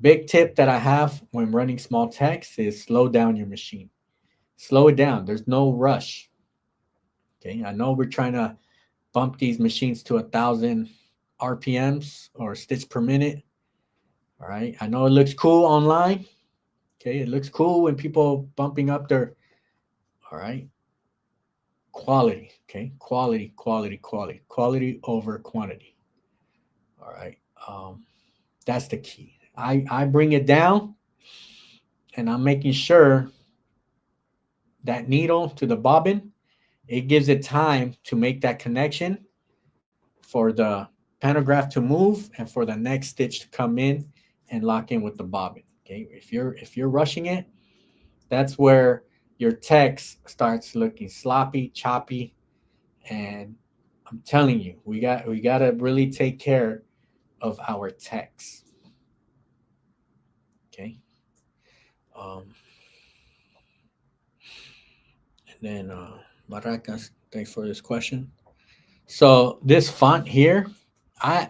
Big tip that I have when running small text is slow down your machine. Slow it down. There's no rush. Okay. I know we're trying to bump these machines to 1,000 RPMs or stitch per minute. All right. I know it looks cool online. Okay. It looks cool when people bumping up their, all right. Quality. Okay. Quality over quantity. All right. That's the key. I bring it down and I'm making sure that needle to the bobbin, it gives it time to make that connection for the pantograph to move and for the next stitch to come in and lock in with the bobbin. Okay, if you're rushing it, that's where your text starts looking sloppy, choppy, and I'm telling you, we got to really take care of our text. Okay. And then Barracas, thanks for this question. So this font here, I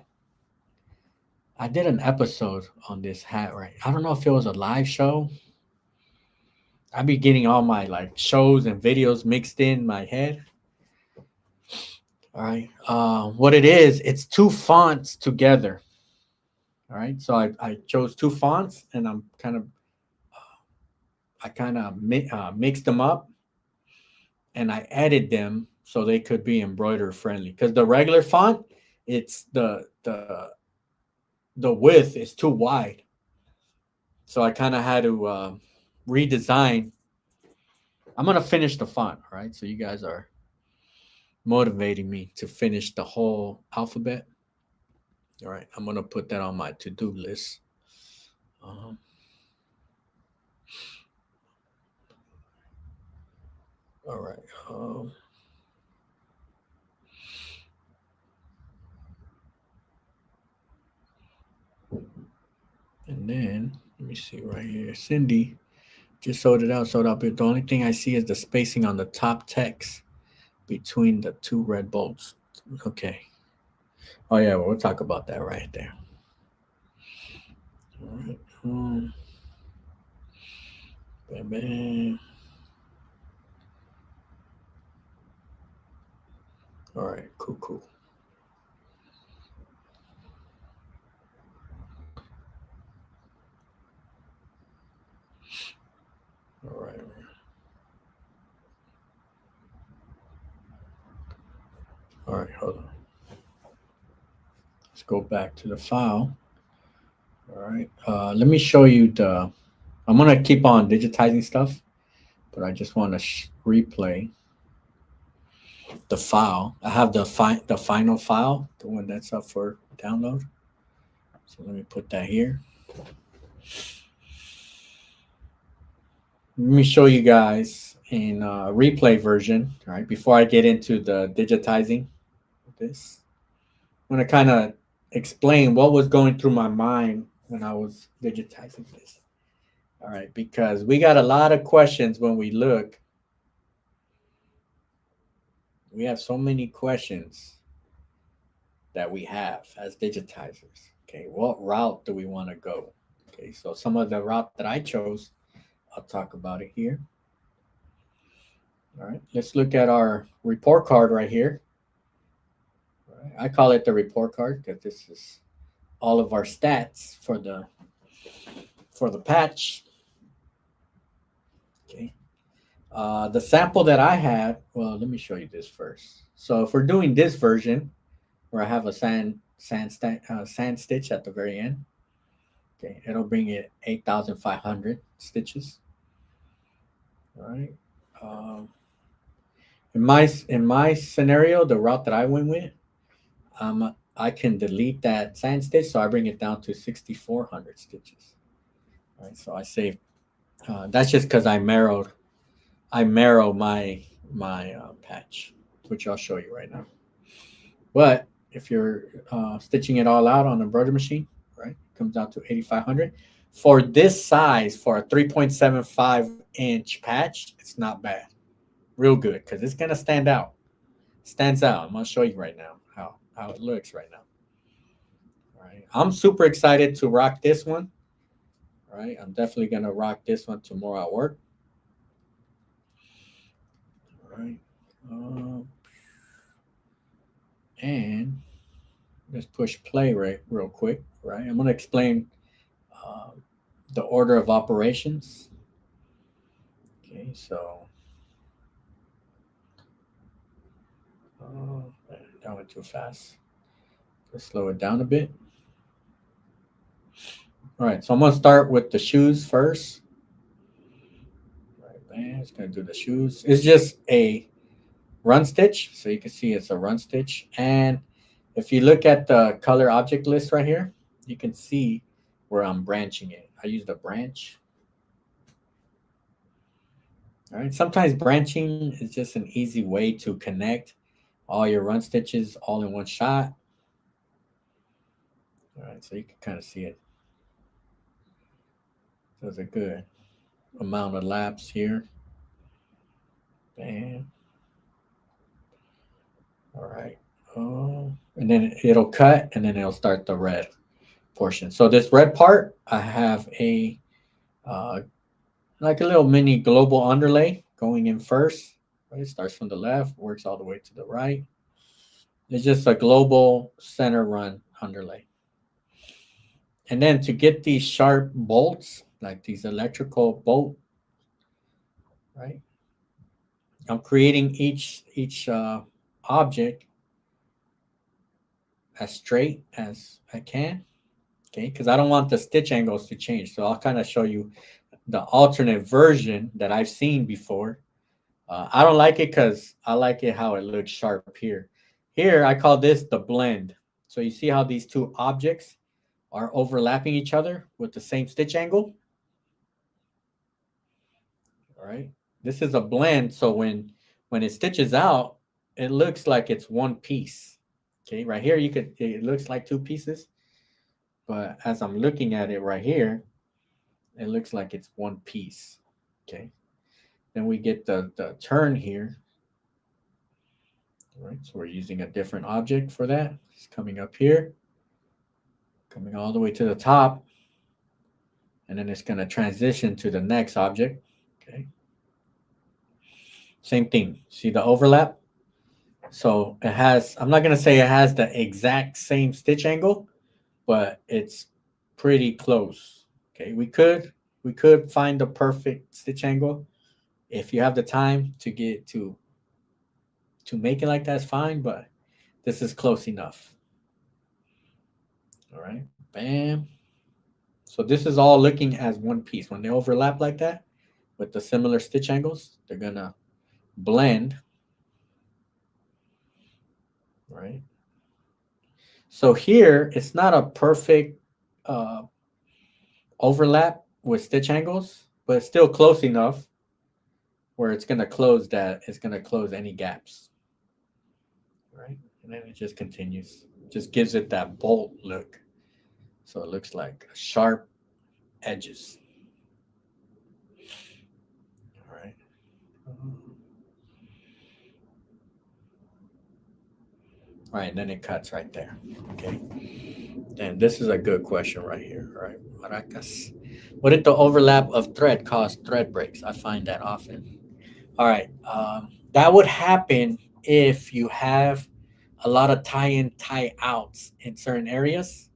did an episode on this hat, right? I don't know if it was a live show. I be getting all my like shows and videos mixed in my head. All right. What it is, it's two fonts together. All right. So I chose two fonts and I mixed them up and I added them so they could be embroiderer friendly. Because the regular font, it's the the width is too wide. So I kind of had to redesign. I'm going to finish the font, all right? So you guys are motivating me to finish the whole alphabet. All right, I'm going to put that on my to-do list. All right. And then, let me see right here. Cindy just sold it out. But the only thing I see is the spacing on the top text between the two red bolts. Okay. Oh, yeah, well, we'll talk about that right there. All right. Bam, bam. All right, cool. All right. All right, hold on. Let's go back to the file. All right. Let me show you the. I'm gonna keep on digitizing stuff, but I just want to replay the file. I have the final file, the one that's up for download. So let me put that here. Let me show you guys in replay version, all right, before I get into the digitizing this. I'm going to kind of explain what was going through my mind when I was digitizing this. All right, because we got a lot of questions when we look. We have so many questions that we have as digitizers. Okay, what route do we want to go? Okay, so some of the route that I chose, I'll talk about it here. All right, let's look at our report card right here. All right, I call it the report card because this is all of our stats for the patch. Okay. The sample that I had, well, let me show you this first. So if we're doing this version, where I have a sand stitch at the very end, okay, it'll bring it 8,500 stitches. All right. In my scenario, the route that I went with, I can delete that sand stitch, so I bring it down to 6,400 stitches. All right, so I saved. That's just because I marrow my patch, which I'll show you right now. But if you're stitching it all out on an embroidery machine, right, it comes down to 8,500. For this size, for a 3.75-inch patch, it's not bad. Real good, because it's going to stand out. Stands out. I'm going to show you right now how it looks right now. All right. I'm super excited to rock this one. All right. I'm definitely going to rock this one tomorrow at work. All right. And let's push play real quick. Right. I'm going to explain the order of operations. Okay. So that went too fast. Let's slow it down a bit. All right, so I'm going to start with the shoes first. All right, man, it's going to do the shoes. It's just a run stitch, so you can see it's a run stitch. And if you look at the color object list right here, you can see where I'm branching it. I used a branch. All right, sometimes branching is just an easy way to connect all your run stitches all in one shot. All right, so you can kind of see it. There's a good amount of laps here. Bam. All right. And then it'll cut, and then it'll start the red portion. So this red part, I have a like a little mini global underlay going in first. Right? It starts from the left, works all the way to the right. It's just a global center run underlay. And then to get these sharp bolts, like these electrical bolt, right? I'm creating each object as straight as I can. Okay, because I don't want the stitch angles to change. So I'll kind of show you the alternate version that I've seen before. I don't like it because I like it how it looks sharp here. Here, I call this the blend. So you see how these two objects are overlapping each other with the same stitch angle? All right. This is a blend, so when it stitches out, it looks like it's one piece. Okay, right here it looks like two pieces, but as I'm looking at it right here, it looks like it's one piece. Okay. Then we get the turn here. All right, so we're using a different object for that. It's coming up here, coming all the way to the top, and then it's going to transition to the next object. Okay. Same thing. See the overlap? So it has, I'm not going to say it has the exact same stitch angle, but it's pretty close. Okay. We could find the perfect stitch angle. If you have the time to get to make it like that's fine, but this is close enough. All right. Bam. So this is all looking as one piece. When they overlap like that with the similar stitch angles, they're going to blend. Right. So here, it's not a perfect overlap with stitch angles, but it's still close enough where it's going to close that. It's going to close any gaps. Right. And then it just continues. Just gives it that bolt look. So it looks like sharp edges. All right. All right, and then it cuts right there. Okay. And this is a good question right here. All right. Maracas. What did the overlap of thread cause thread breaks? I find that often. All right. That would happen if you have a lot of tie in, tie outs in certain areas.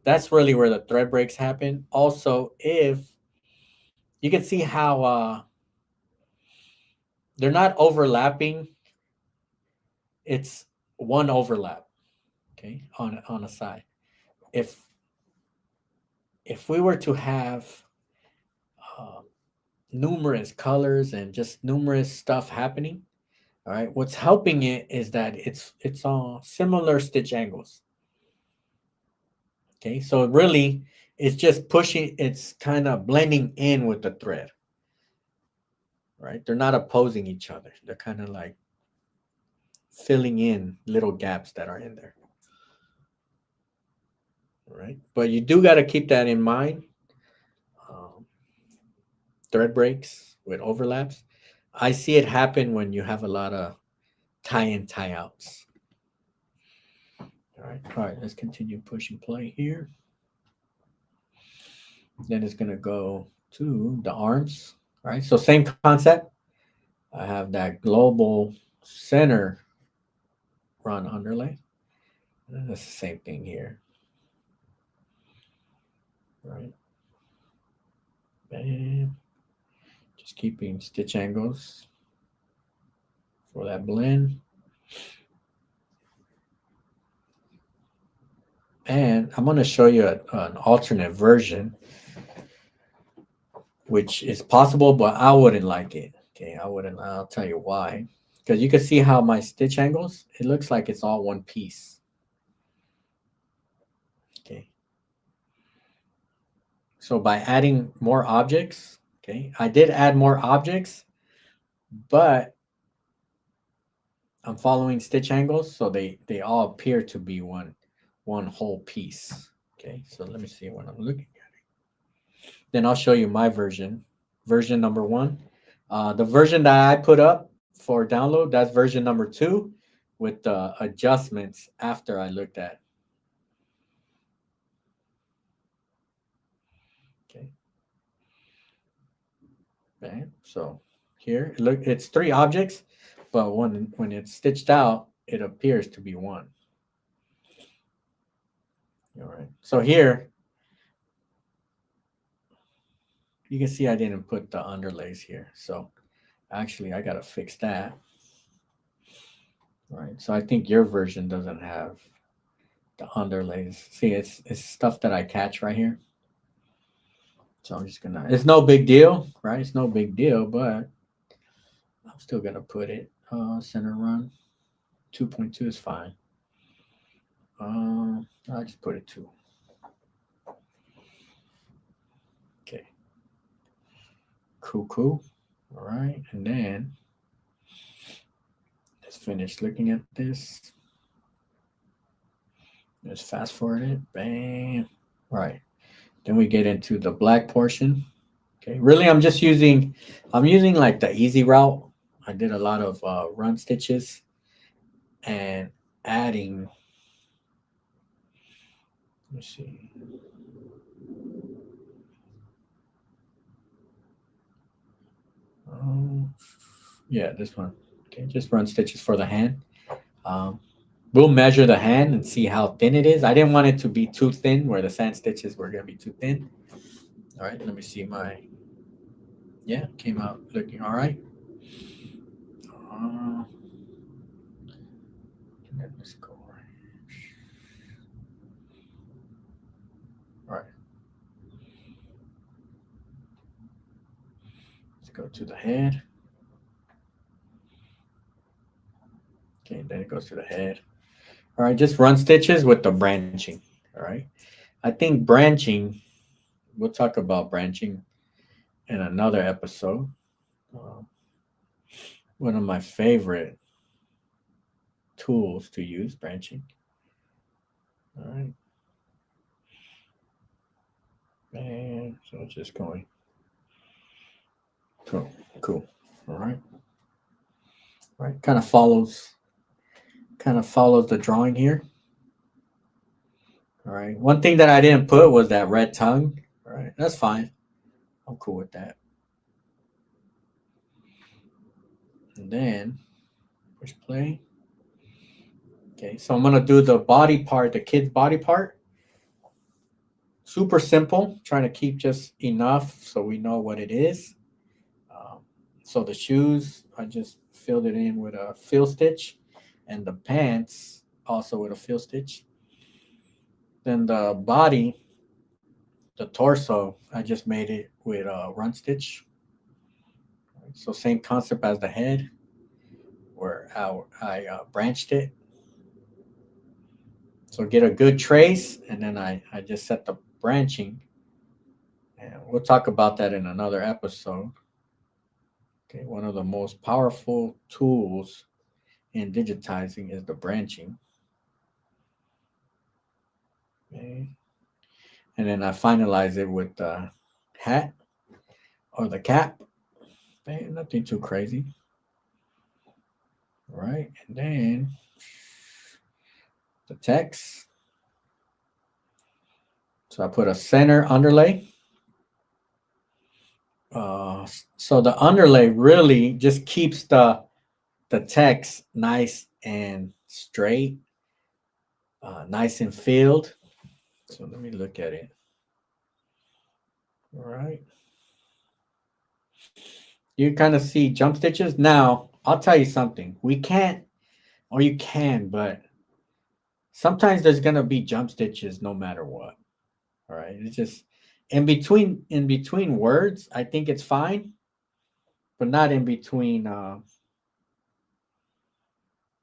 That's really where the thread breaks happen. Also, if you can see how they're not overlapping, it's one overlap, okay, on a side. If we were to have uh, numerous colors and just numerous stuff happening, all right, what's helping it is that it's all similar stitch angles. Okay, so really it's just pushing, it's kind of blending in with the thread. Right? They're not opposing each other. They're kind of like filling in little gaps that are in there. Right? But you do got to keep that in mind. Thread breaks with overlaps. I see it happen when you have a lot of tie in, tie outs. All right, let's continue push and play here. Then it's going to go to the arms. All right, so same concept. I have that global center run underlay. And that's the same thing here. All right. Bam. Just keeping stitch angles for that blend. And I'm going to show you an alternate version, which is possible, but I wouldn't like it. Okay, I wouldn't. I'll tell you why. Because you can see how my stitch angles, it looks like it's all one piece. Okay. So by adding more objects, okay, I did add more objects, but I'm following stitch angles, so they all appear to be one whole piece. Okay, so let me see what I'm looking at. Then I'll show you my version number 1. The version that I put up for download, that's version number 2 with the adjustments after I looked at. Okay. Okay, so here, look, it's 3 objects, but when it's stitched out, it appears to be one. All right. So here, you can see I didn't put the underlays here. So actually, I got to fix that. All right. So I think your version doesn't have the underlays. See, it's stuff that I catch right here. So I'm just gonna, it's no big deal, right? It's no big deal, but I'm still gonna put it center run. 2.2 is fine. I just put it 2. Okay. Cool. All right, and then let's finish looking at this. Let's fast forward it. Bam. All right. Then we get into the black portion. Okay. Really, I'm using like the easy route. I did a lot of run stitches and adding. Let's see. Yeah, this one. Okay, just run stitches for the hand. We'll measure the hand and see how thin it is. I didn't want it to be too thin where the sand stitches were going to be too thin. All right, let me see my, yeah, came out looking all right. Let's go. All right. Let's go to the head. Okay, then it goes to the head. All right, just run stitches with the branching. All right. I think branching, we'll talk about branching in another episode. One of my favorite tools to use, branching. All right. And so it's just going. Cool. All right. All right. Kind of follows the drawing here. All right. One thing that I didn't put was that red tongue. All right. That's fine. I'm cool with that. And then push play. Okay. So I'm going to do the body part, the kid's body part. Super simple. Trying to keep just enough so we know what it is. So the shoes, I just filled it in with a fill stitch, and the pants also with a fill stitch. Then the body, the torso, I just made it with a run stitch. So same concept as the head, where I branched it. So get a good trace, and then I just set the branching. And we'll talk about that in another episode. Okay, one of the most powerful tools in digitizing is the branching. Okay. And then I finalize it with the hat or the cap. Okay, nothing too crazy. All right, and then the text. So I put a center underlay. So the underlay really just keeps the text nice and straight, nice and filled. So let me look at it. All right. You kind of see jump stitches. Now, I'll tell you something. We can't, or you can, but sometimes there's going to be jump stitches no matter what. All right. It's just in between words, I think it's fine, but not in between.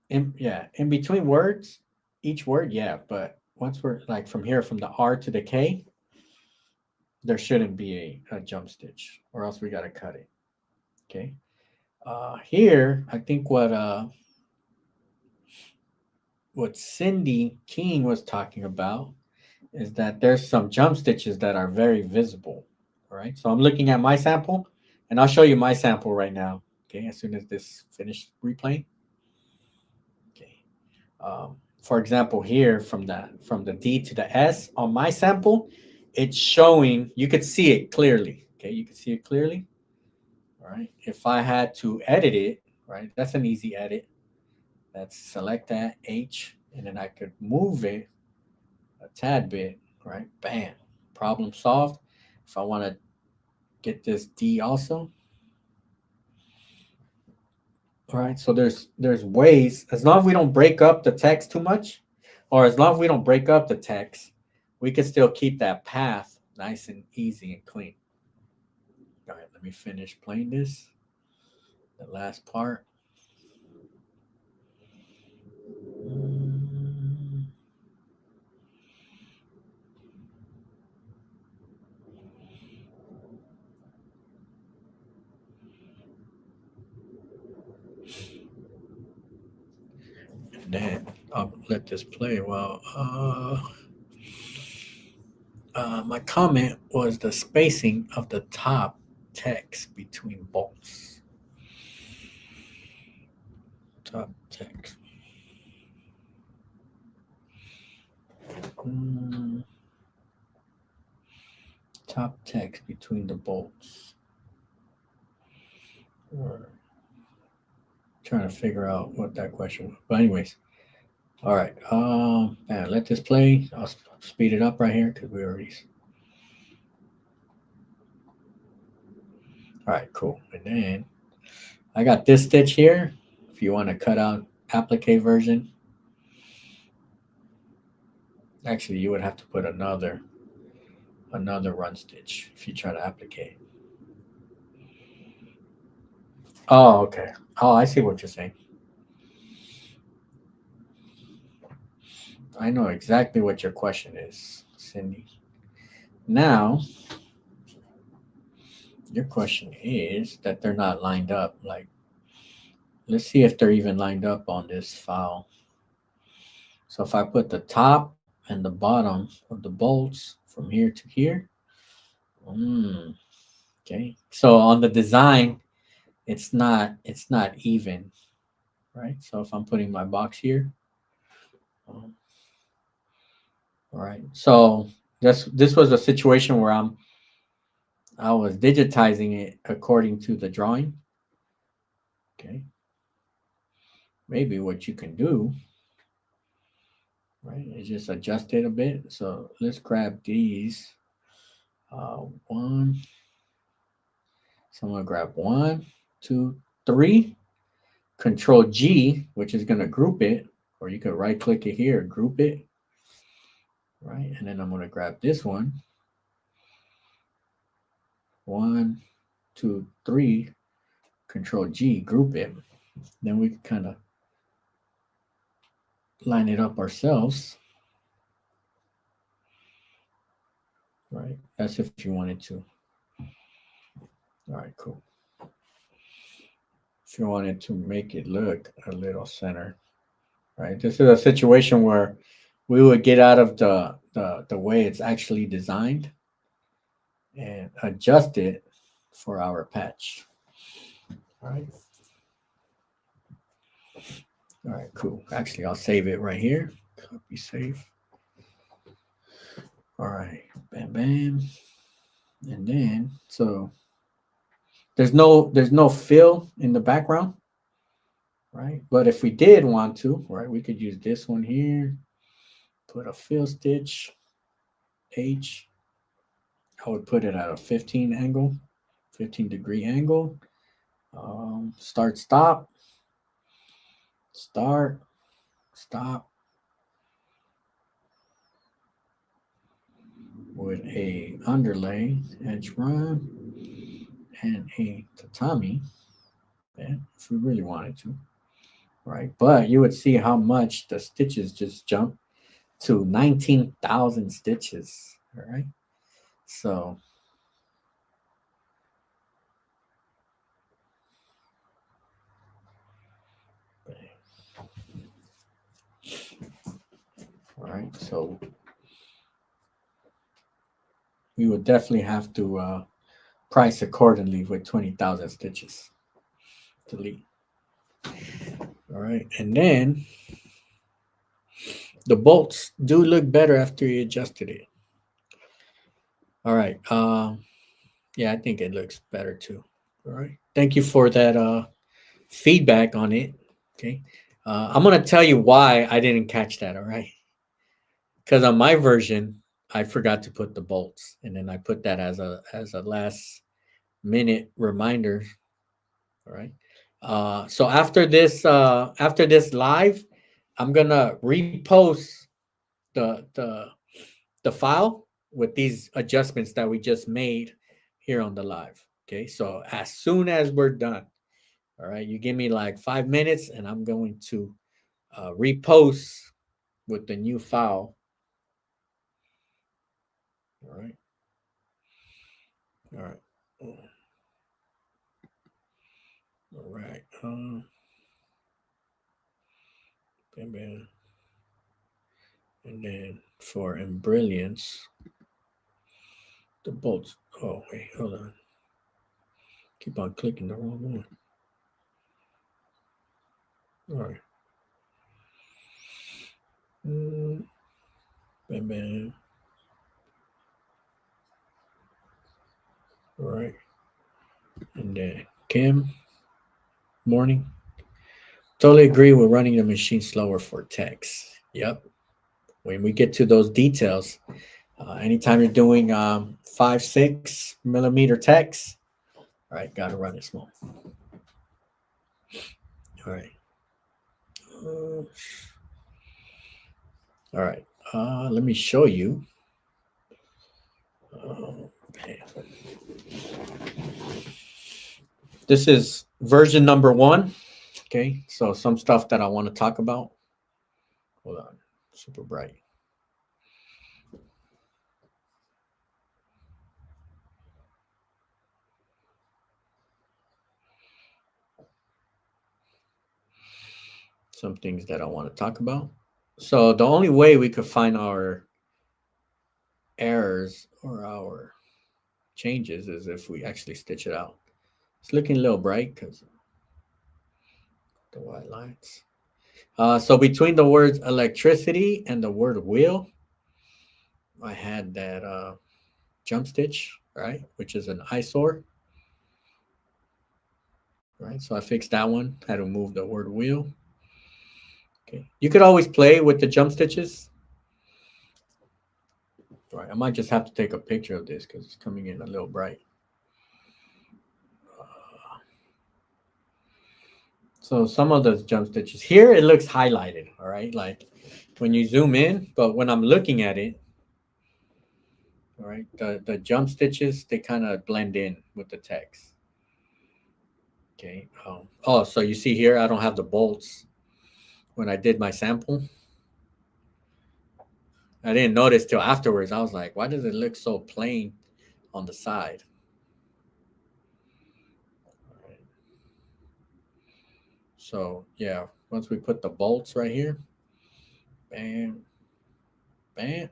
In between words, each word, yeah. But once we're like from here, from the R to the K, there shouldn't be a jump stitch, or else we got to cut it. Okay. Here, I think what Cindy King was talking about is that there's some jump stitches that are very visible. All right. So I'm looking at my sample, and I'll show you my sample right now. Okay. As soon as this finished replaying. Okay. For example, here from the D to the S on my sample, it's showing. You could see it clearly. Okay. You can see it clearly. All right. If I had to edit it, right, that's an easy edit. Let's select that H, and then I could move it a tad bit, right? Bam, problem solved. If I want to get this D also. All right, so there's ways, as long as we don't break up the text too much, or as long as we don't break up the text, we can still keep that path nice and easy and clean. All right, let me finish playing this. The last part. And then I'll let this play while my comment was the spacing of the top text between bolts. Top text. Top text between the bolts. Or trying to figure out what that question was. But anyways, all right. Let this play. I'll speed it up right here because we already. All right, cool. And then I got this stitch here. If you want to cut out applique version, actually you would have to put another run stitch if you try to applique. Oh, okay. Oh, I see what you're saying. I know exactly what your question is, Cindy. Now, your question is that they're not lined up. Like, let's see if they're even lined up on this file. So if I put the top and the bottom of the bolts from here to here, okay. So on the design, it's not even, right? So if I'm putting my box here, all right. So this was a situation where I was digitizing it according to the drawing. Okay. Maybe what you can do, right, is just adjust it a bit. So let's grab these. One. So I'm gonna grab 1, 2, 3. Control G, which is gonna group it, or you could right click it here, group it. Right, and then I'm gonna grab this one. 1, 2, 3. Control G, group it. Then we can kind of line it up ourselves. Right, that's if you wanted to. All right, cool. If you wanted to make it look a little center, right? This is a situation where we would get out of the way it's actually designed and adjust it for our patch. All right. All right, cool. Actually, I'll save it right here. Copy, save. All right, bam, bam. And then, so there's no fill in the background, right? But if we did want to, right, we could use this one here, put a fill stitch, H. I would put it at a 15 angle, 15-degree angle. Start, stop, start, stop. With a underlay, edge run, and a tatami, if we really wanted to, right? But you would see how much the stitches just jump to 19,000 stitches, all right? So all right, so we would definitely have to price accordingly with 20,000 stitches. Delete. All right, and then the bolts do look better after you adjusted it. All right. Yeah, I think it looks better too. All right. Thank you for that feedback on it. Okay. I'm gonna tell you why I didn't catch that. All right. Because on my version, I forgot to put the bolts, and then I put that as a last minute reminder. All right. So after this live, I'm gonna repost the file with these adjustments that we just made here on the live. Okay, so as soon as we're done, all right, you give me like 5 minutes and I'm going to repost with the new file. All right. All right. All right. Bam, bam. And then for Embrilliance, the bolts. Oh, wait, hold on. Keep on clicking the wrong one. All right. Bam, bam. All right. And then Kim, morning. Totally agree with running the machine slower for text. Yep. When we get to those details, anytime you're doing 5-6 millimeter text, all right, got to run it small. All right. All right. Let me show you. Okay. This is version number 1. Okay. So some stuff that I want to talk about. Hold on. Super bright. Some things that I want to talk about. So the only way we could find our errors or our changes is if we actually stitch it out. It's looking a little bright because the white lines. So between the words electricity and the word wheel, I had that jump stitch, right, which is an eyesore. Right, so I fixed that one. Had to move the word wheel. Okay, you could always play with the jump stitches. Right, I might just have to take a picture of this because it's coming in a little bright. So some of those jump stitches here, it looks highlighted. All right, like when you zoom in, but when I'm looking at it, all right, the jump stitches, they kind of blend in with the text. Okay. Oh, so you see here, I don't have the bolts. When I did my sample, I didn't notice till afterwards. I was like, why does it look so plain on the side? All right. So yeah, once we put the bolts right here, bam, bam,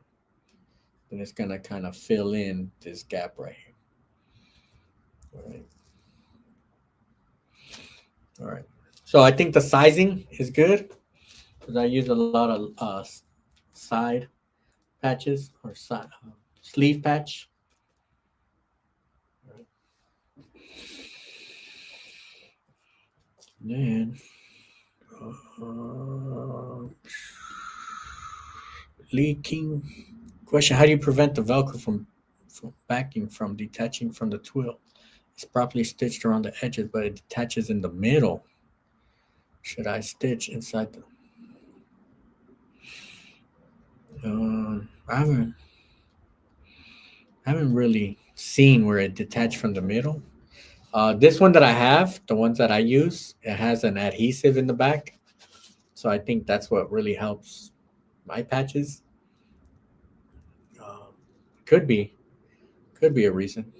then it's gonna kind of fill in this gap right here. All right. All right. So I think the sizing is good because I use a lot of side patches or side sleeve patch. Right. Then leaking question: how do you prevent the Velcro from backing from detaching from the twill? It's properly stitched around the edges, but it detaches in the middle. Should I stitch inside the? I haven't really seen where it detached from the middle. This one that I have, the ones that I use, it has an adhesive in the back, so I think that's what really helps my patches. Could be a reason.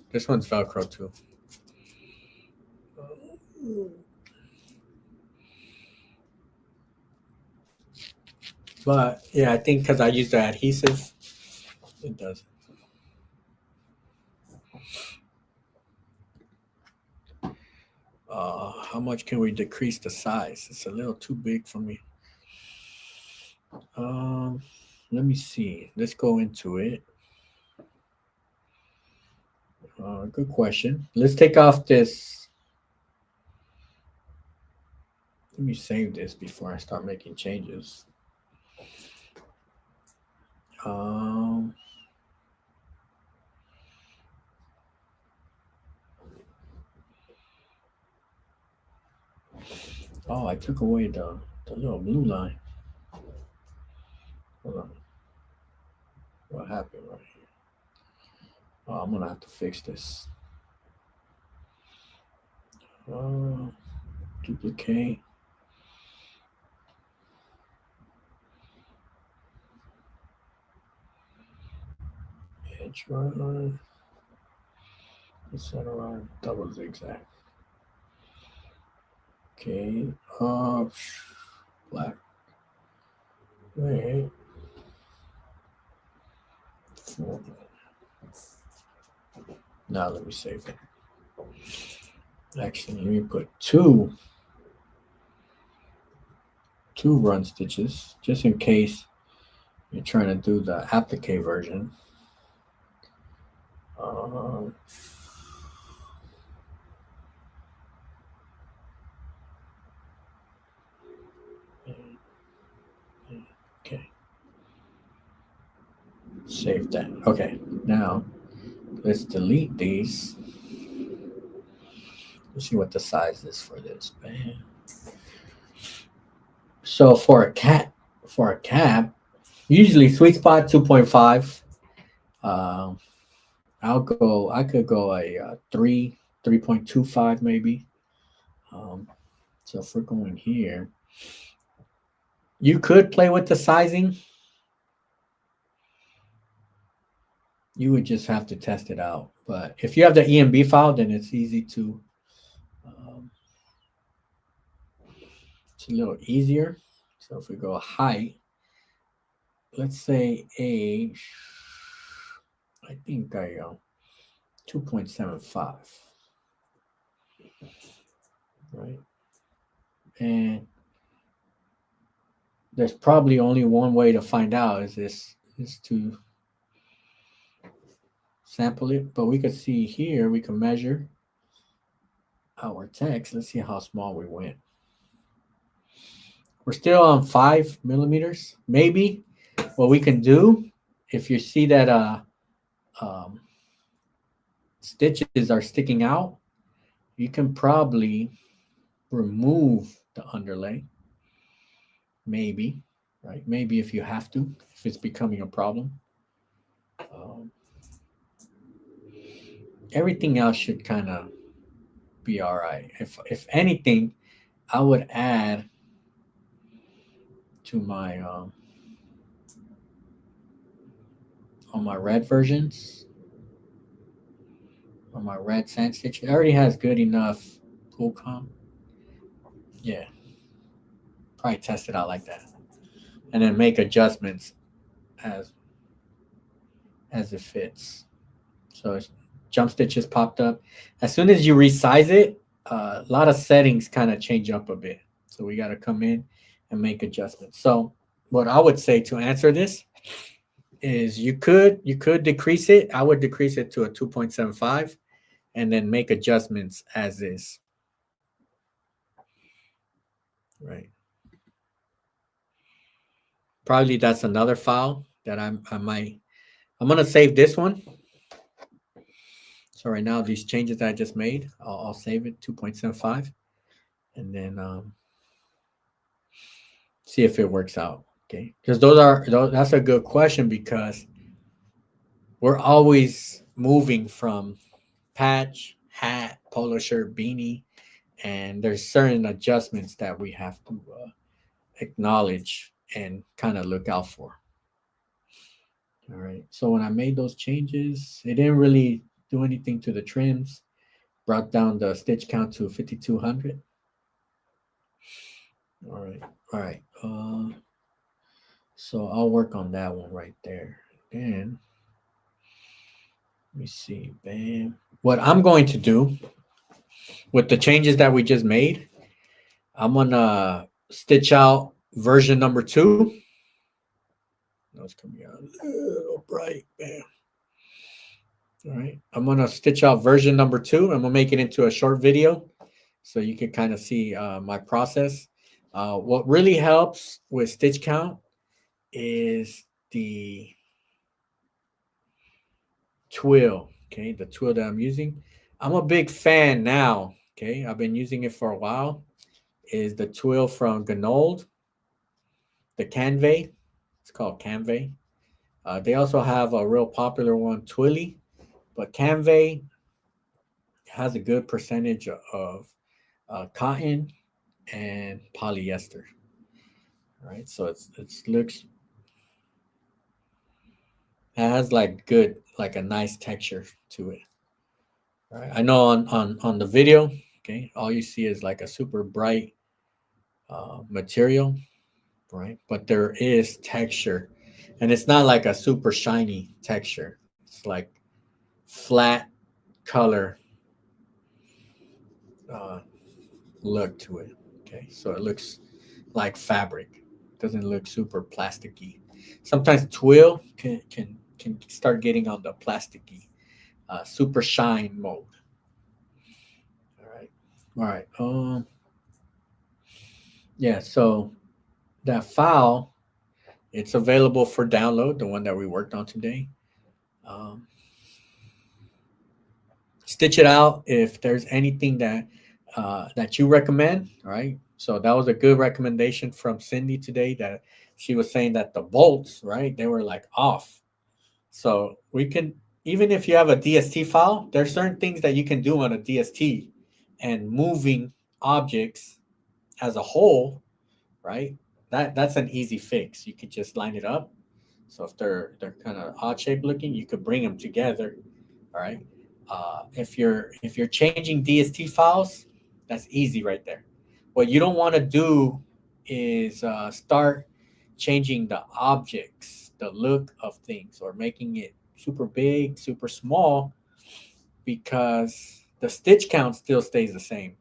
This one's Velcro too. But yeah, I think because I use the adhesive, it does. How much can we decrease the size? It's a little too big for me. Let me see. Let's go into it. Good question. Let's take off this. Let me save this before I start making changes. Oh, I took away the The little blue line. Hold on. What happened right here? Oh, I'm gonna have to fix this. Duplicate. Edge line. Center line. Double zigzag. Okay. Black. Wait. 4. Now let me save it. Actually, let me put two run stitches just in case you're trying to do the applique version. Okay. Save that. Okay. Now let's delete these. Let's see what the size is for this. Bam. So for a cap, usually sweet spot 2.5. I could go a 3.25 maybe. So if we're going here, you could play with the sizing. You would just have to test it out. But if you have the EMB file, then it's easy to. It's a little easier. So if we go height, let's say I think 2.75. Right. And there's probably only one way to find out is to sample it. But we could see here, we can measure our text. Let's see how small we went. We're still on 5 millimeters. Maybe what we can do, if you see that stitches are sticking out, you can probably remove the underlay. Maybe, right? Maybe if you have to, if it's becoming a problem. Everything else should kind of be all right. If anything, I would add to my on my red versions, on my red sand stitch, it already has good enough pull comp. Yeah, probably test it out like that, and then make adjustments as it fits. So jump stitches popped up. As soon as you resize it, a lot of settings kind of change up a bit. So we got to come in and make adjustments. So what I would say to answer this is you could decrease it. I would decrease it to a 2.75 and then make adjustments as is. Right. Probably that's another file that I'm going to save this one. So right now, these changes that I just made, I'll save it 2.75 and then see if it works out. Okay. Because that's a good question because we're always moving from patch, hat, polo shirt, beanie, and there's certain adjustments that we have to acknowledge and kind of look out for. All right. So when I made those changes, it didn't really do anything to the trims. Brought down the stitch count to 5,200. All right. All right. So I'll work on that one right there. And let me see. Bam. What I'm going to do with the changes that we just made, I'm going to stitch out version number 2. No, it's coming out a little bright. Bam. All right. I'm going to stitch out version number 2. I'm going to make it into a short video so you can kind of see my process. What really helps with stitch count is the twill. Okay. The twill that I'm using. I'm a big fan now. Okay. I've been using it for a while. Is the twill from Gnold. the Canvey. It's called Canvey. They also have a real popular one, Twilly, but Canvey has a good percentage of cotton and polyester. Right, so it looks, it has like good, like a nice texture to it. Right, I know on the video, okay, all you see is like a super bright material, right? But there is texture, and it's not like a super shiny texture. It's like flat color uh, look to it. Okay, so it looks like fabric. It doesn't look super plasticky. Sometimes twill can start getting on the plasticky, super shine mode. All right, all right. Yeah. So that file, it's available for download. The one that we worked on today. Um, Stitch it out if there's anything that you recommend. All right. So that was a good recommendation from Cindy today, that she was saying that the bolts, right, they were like off. So we can, even if you have a DST file, there's certain things that you can do on a DST, and moving objects as a whole, right? That's an easy fix. You could just line it up. So if they're kind of odd shaped looking, you could bring them together. All right. If you're changing DST files, that's easy right there. What you don't want to do is start changing the objects, the look of things, or making it super big, super small, because the stitch count still stays the same.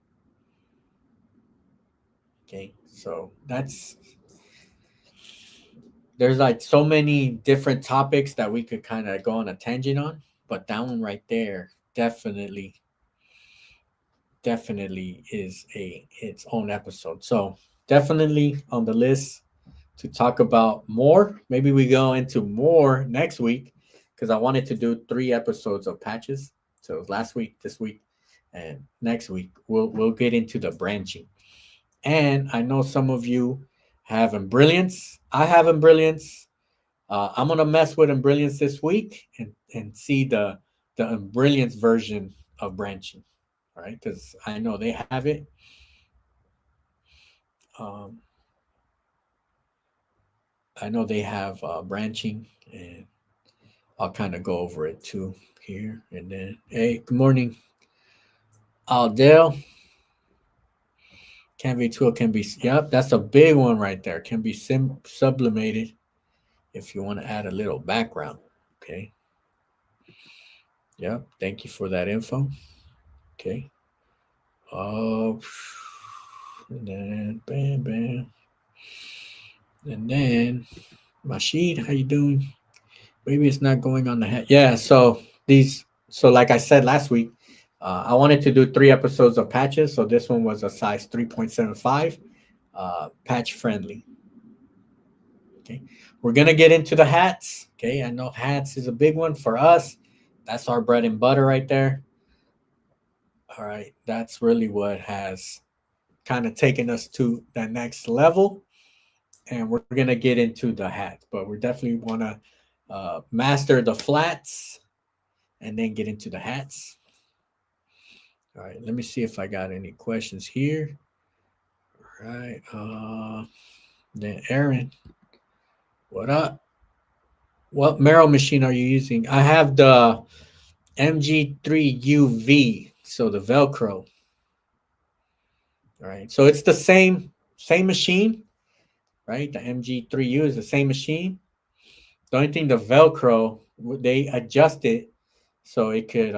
Okay, so there's like so many different topics that we could kind of go on a tangent on, but that one right there definitely is a its own episode. So definitely on the list to talk about more. Maybe we go into more next week, because I wanted to do 3 episodes of patches. So last week, this week, and next week we'll get into the branching. And I know some of you have Embrilliance. I have Embrilliance. I'm gonna mess with Embrilliance this week and see the Embrilliance version of branching. All right, because I know they have it. Um, I know they have branching, and I'll kind of go over it too here. And then, hey, good morning, Aldale. Canvas tool can be, yep, that's a big one right there. Can be sublimated if you want to add a little background. Okay. Yep. Thank you for that info. Okay. Oh, and then bam, bam, and then Rashid, how you doing? Maybe it's not going on the head. Yeah. So like I said last week, I wanted to do 3 episodes of patches. So this one was a size 3.75, patch friendly. Okay. We're going to get into the hats. Okay. I know hats is a big one for us. That's our bread and butter right there. All right. That's really what has kind of taken us to that next level. And we're going to get into the hats, but we definitely want to master the flats and then get into the hats. All right. Let me see if I got any questions here. All right. Then Aaron, what up? What Merrill machine are you using? I have the MG3UV, so the Velcro. All right, so it's the same machine, right? The MG3U is the same machine. The only thing, the Velcro, they adjust it so it could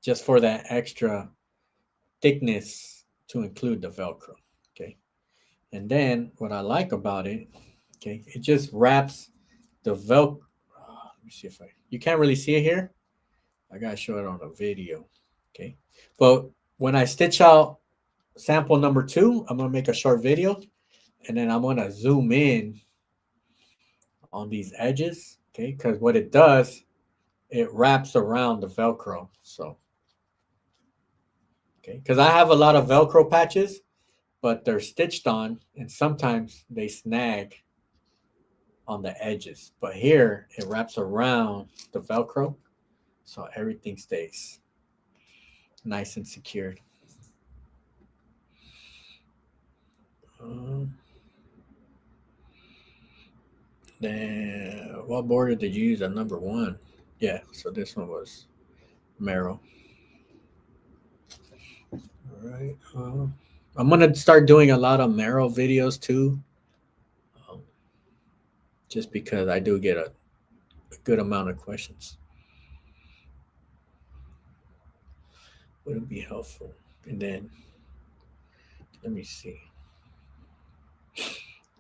just for that extra thickness to include the Velcro. Okay, and then what I like about it, okay, it just wraps the Velcro. Let me see if you can't really see it here. I gotta show it on a video. Okay. But when I stitch out sample number 2, I'm gonna make a short video, and then I'm gonna zoom in on these edges. Okay, because what it does, it wraps around the Velcro. So okay, because I have a lot of Velcro patches, but they're stitched on, and sometimes they snag on the edges. But here it wraps around the Velcro, so everything stays nice and secured. Then what border did you use on number 1? Yeah, so this one was Romero. All right. I'm gonna start doing a lot of Romero videos too, just because I do get a good amount of questions. Would it be helpful? And then let me see.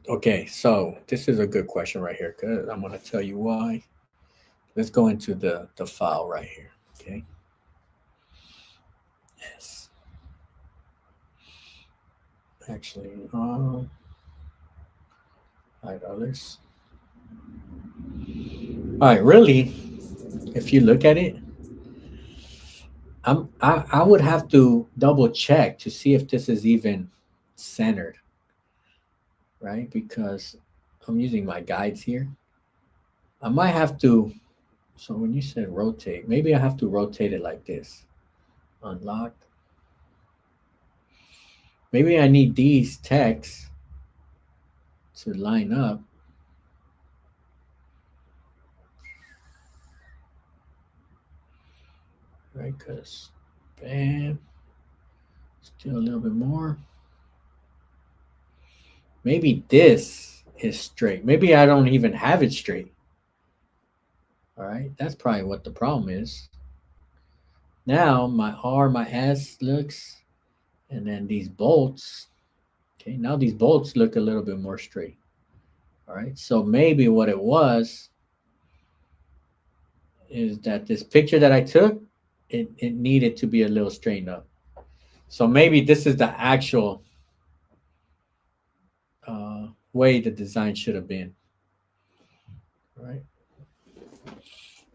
Okay, so this is a good question right here because I'm gonna tell you why. Let's go into the file right here. Okay. Yes. Actually, hide others. All right, really, if you look at it, I would have to double check to see if this is even centered, right? Because I'm using my guides here. I might have to. So when you said rotate, maybe I have to rotate it like this. Unlock. Maybe I need these texts to line up. Right, because bam, still a little bit more. Maybe this is straight. Maybe I don't even have it straight. All right, that's probably what the problem is. Now my R, my S looks, and then these bolts. Okay, now these bolts look a little bit more straight. All right, so maybe what it was is that this picture that I took, it needed to be a little straightened up. So maybe this is the actual way the design should have been. All right.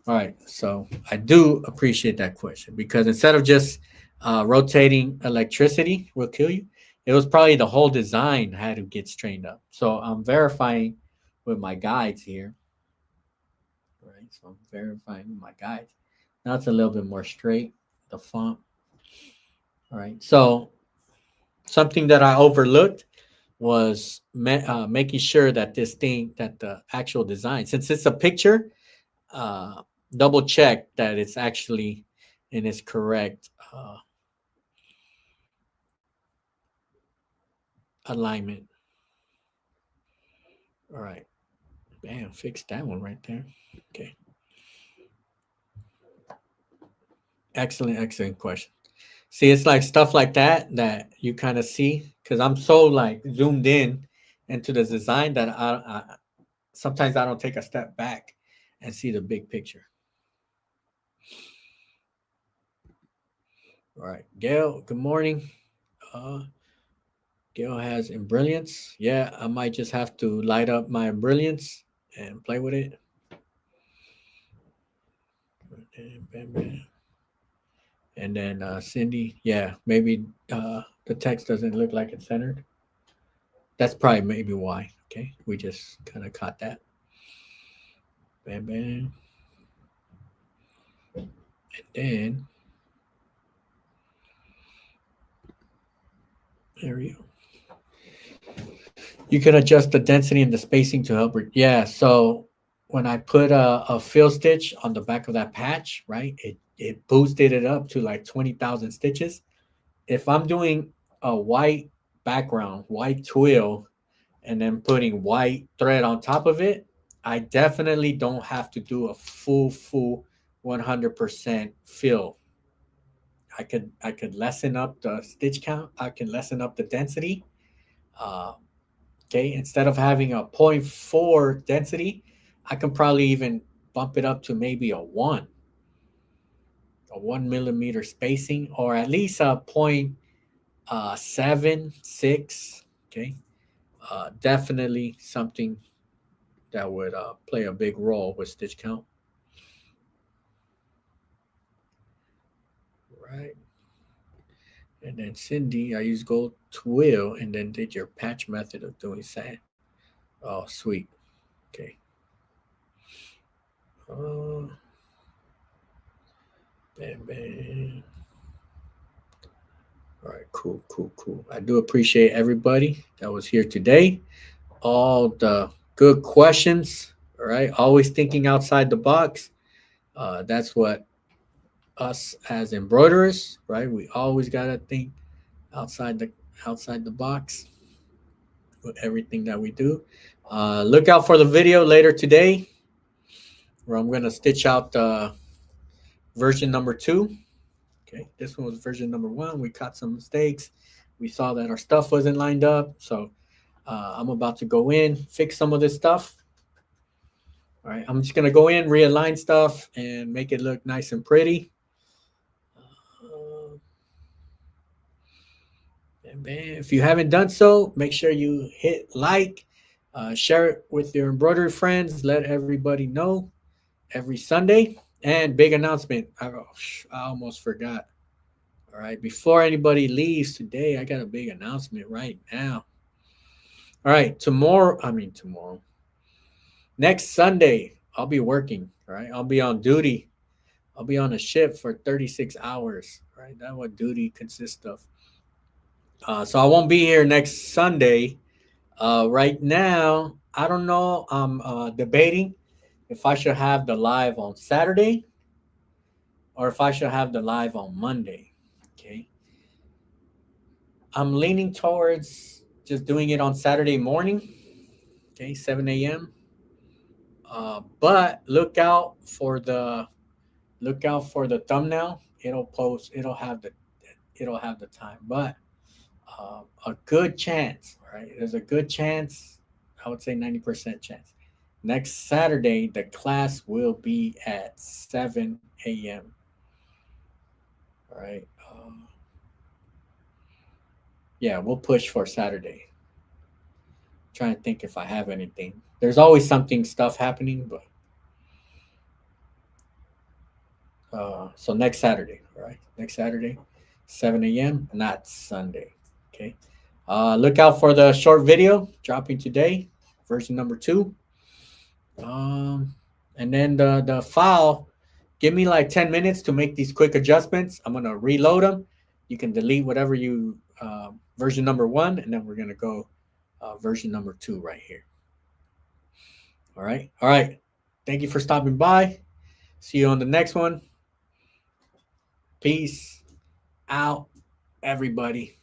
All right. So I do appreciate that question because instead of just rotating electricity will kill you, it was probably the whole design had to get straightened up. So I'm verifying with my guides here. All right. So I'm verifying with my guides. Now it's a little bit more straight, the font. All right. So something that I overlooked was making sure that this thing, that the actual design, since it's a picture, double check that it's actually in its correct alignment. All right. Bam, fix that one right there. Okay. Excellent question. See, it's like stuff like that you kind of see because I'm so like zoomed in into the design that I sometimes I don't take a step back and see the big picture. All right, Gail, good morning. Gail has Embrilliance. Yeah, I might just have to light up my Embrilliance and play with it. Bam, bam. And then Cindy, yeah, maybe the text doesn't look like it's centered. That's probably maybe why. Okay, we just kind of caught that. Bam, bam. And then there we go. You can adjust the density and the spacing to help. Yeah, so when I put a fill stitch on the back of that patch, right, it boosted it up to like 20,000 stitches. If I'm doing a white background, white twill, and then putting white thread on top of it, I definitely don't have to do a full 100% fill. I could lessen up the stitch count. I can lessen up the density. Okay, instead of having a 0.4 density, I can probably even bump it up to maybe a 1 millimeter spacing, or at least a 0.76. Okay, definitely something that would play a big role with stitch count. Right. And then Cindy, I use gold twill and then did your patch method of doing sand. Oh, sweet. Okay. Bam, bam. All right, cool, cool, cool. I do appreciate everybody that was here today. All the good questions. All right, always thinking outside the box. That's what us as embroiderers, right? We always gotta think outside the outside the box with everything that we do. Look out for the video later today, where I'm gonna stitch out version number 2. Okay, this one was version number 1. We caught some mistakes. We saw that our stuff wasn't lined up, so I'm about to go in, fix some of this stuff. All right, I'm just gonna go in, realign stuff, and make it look nice and pretty. And if you haven't done so, make sure you hit like, share it with your embroidery friends, let everybody know every Sunday. And big announcement, I almost forgot. All right, before anybody leaves today, I got a big announcement right now. All right, tomorrow, next Sunday, I'll be working. All right, I'll be on duty. I'll be on a ship for 36 hours. All right, that's what duty consists of. So I won't be here next Sunday. Right now, I don't know. I'm debating if I should have the live on Saturday or if I should have the live on Monday. Okay. I'm leaning towards just doing it on Saturday morning. Okay, 7 a.m. But look out for the thumbnail. It'll have the time. But a good chance, right? There's a good chance. I would say 90% chance. Next Saturday, the class will be at 7 a.m. All right. Yeah, we'll push for Saturday. Trying to think if I have anything. There's always stuff happening, but so next Saturday, all right? Next Saturday, 7 a.m., not Sunday. Okay. Look out for the short video dropping today, version number 2. And then the file, give me like 10 minutes to make these quick adjustments. I'm gonna reload them. You can delete whatever you version number 1, and then we're gonna go version number 2 right here. All right. Thank you for stopping by. See you on the next one. Peace out, everybody.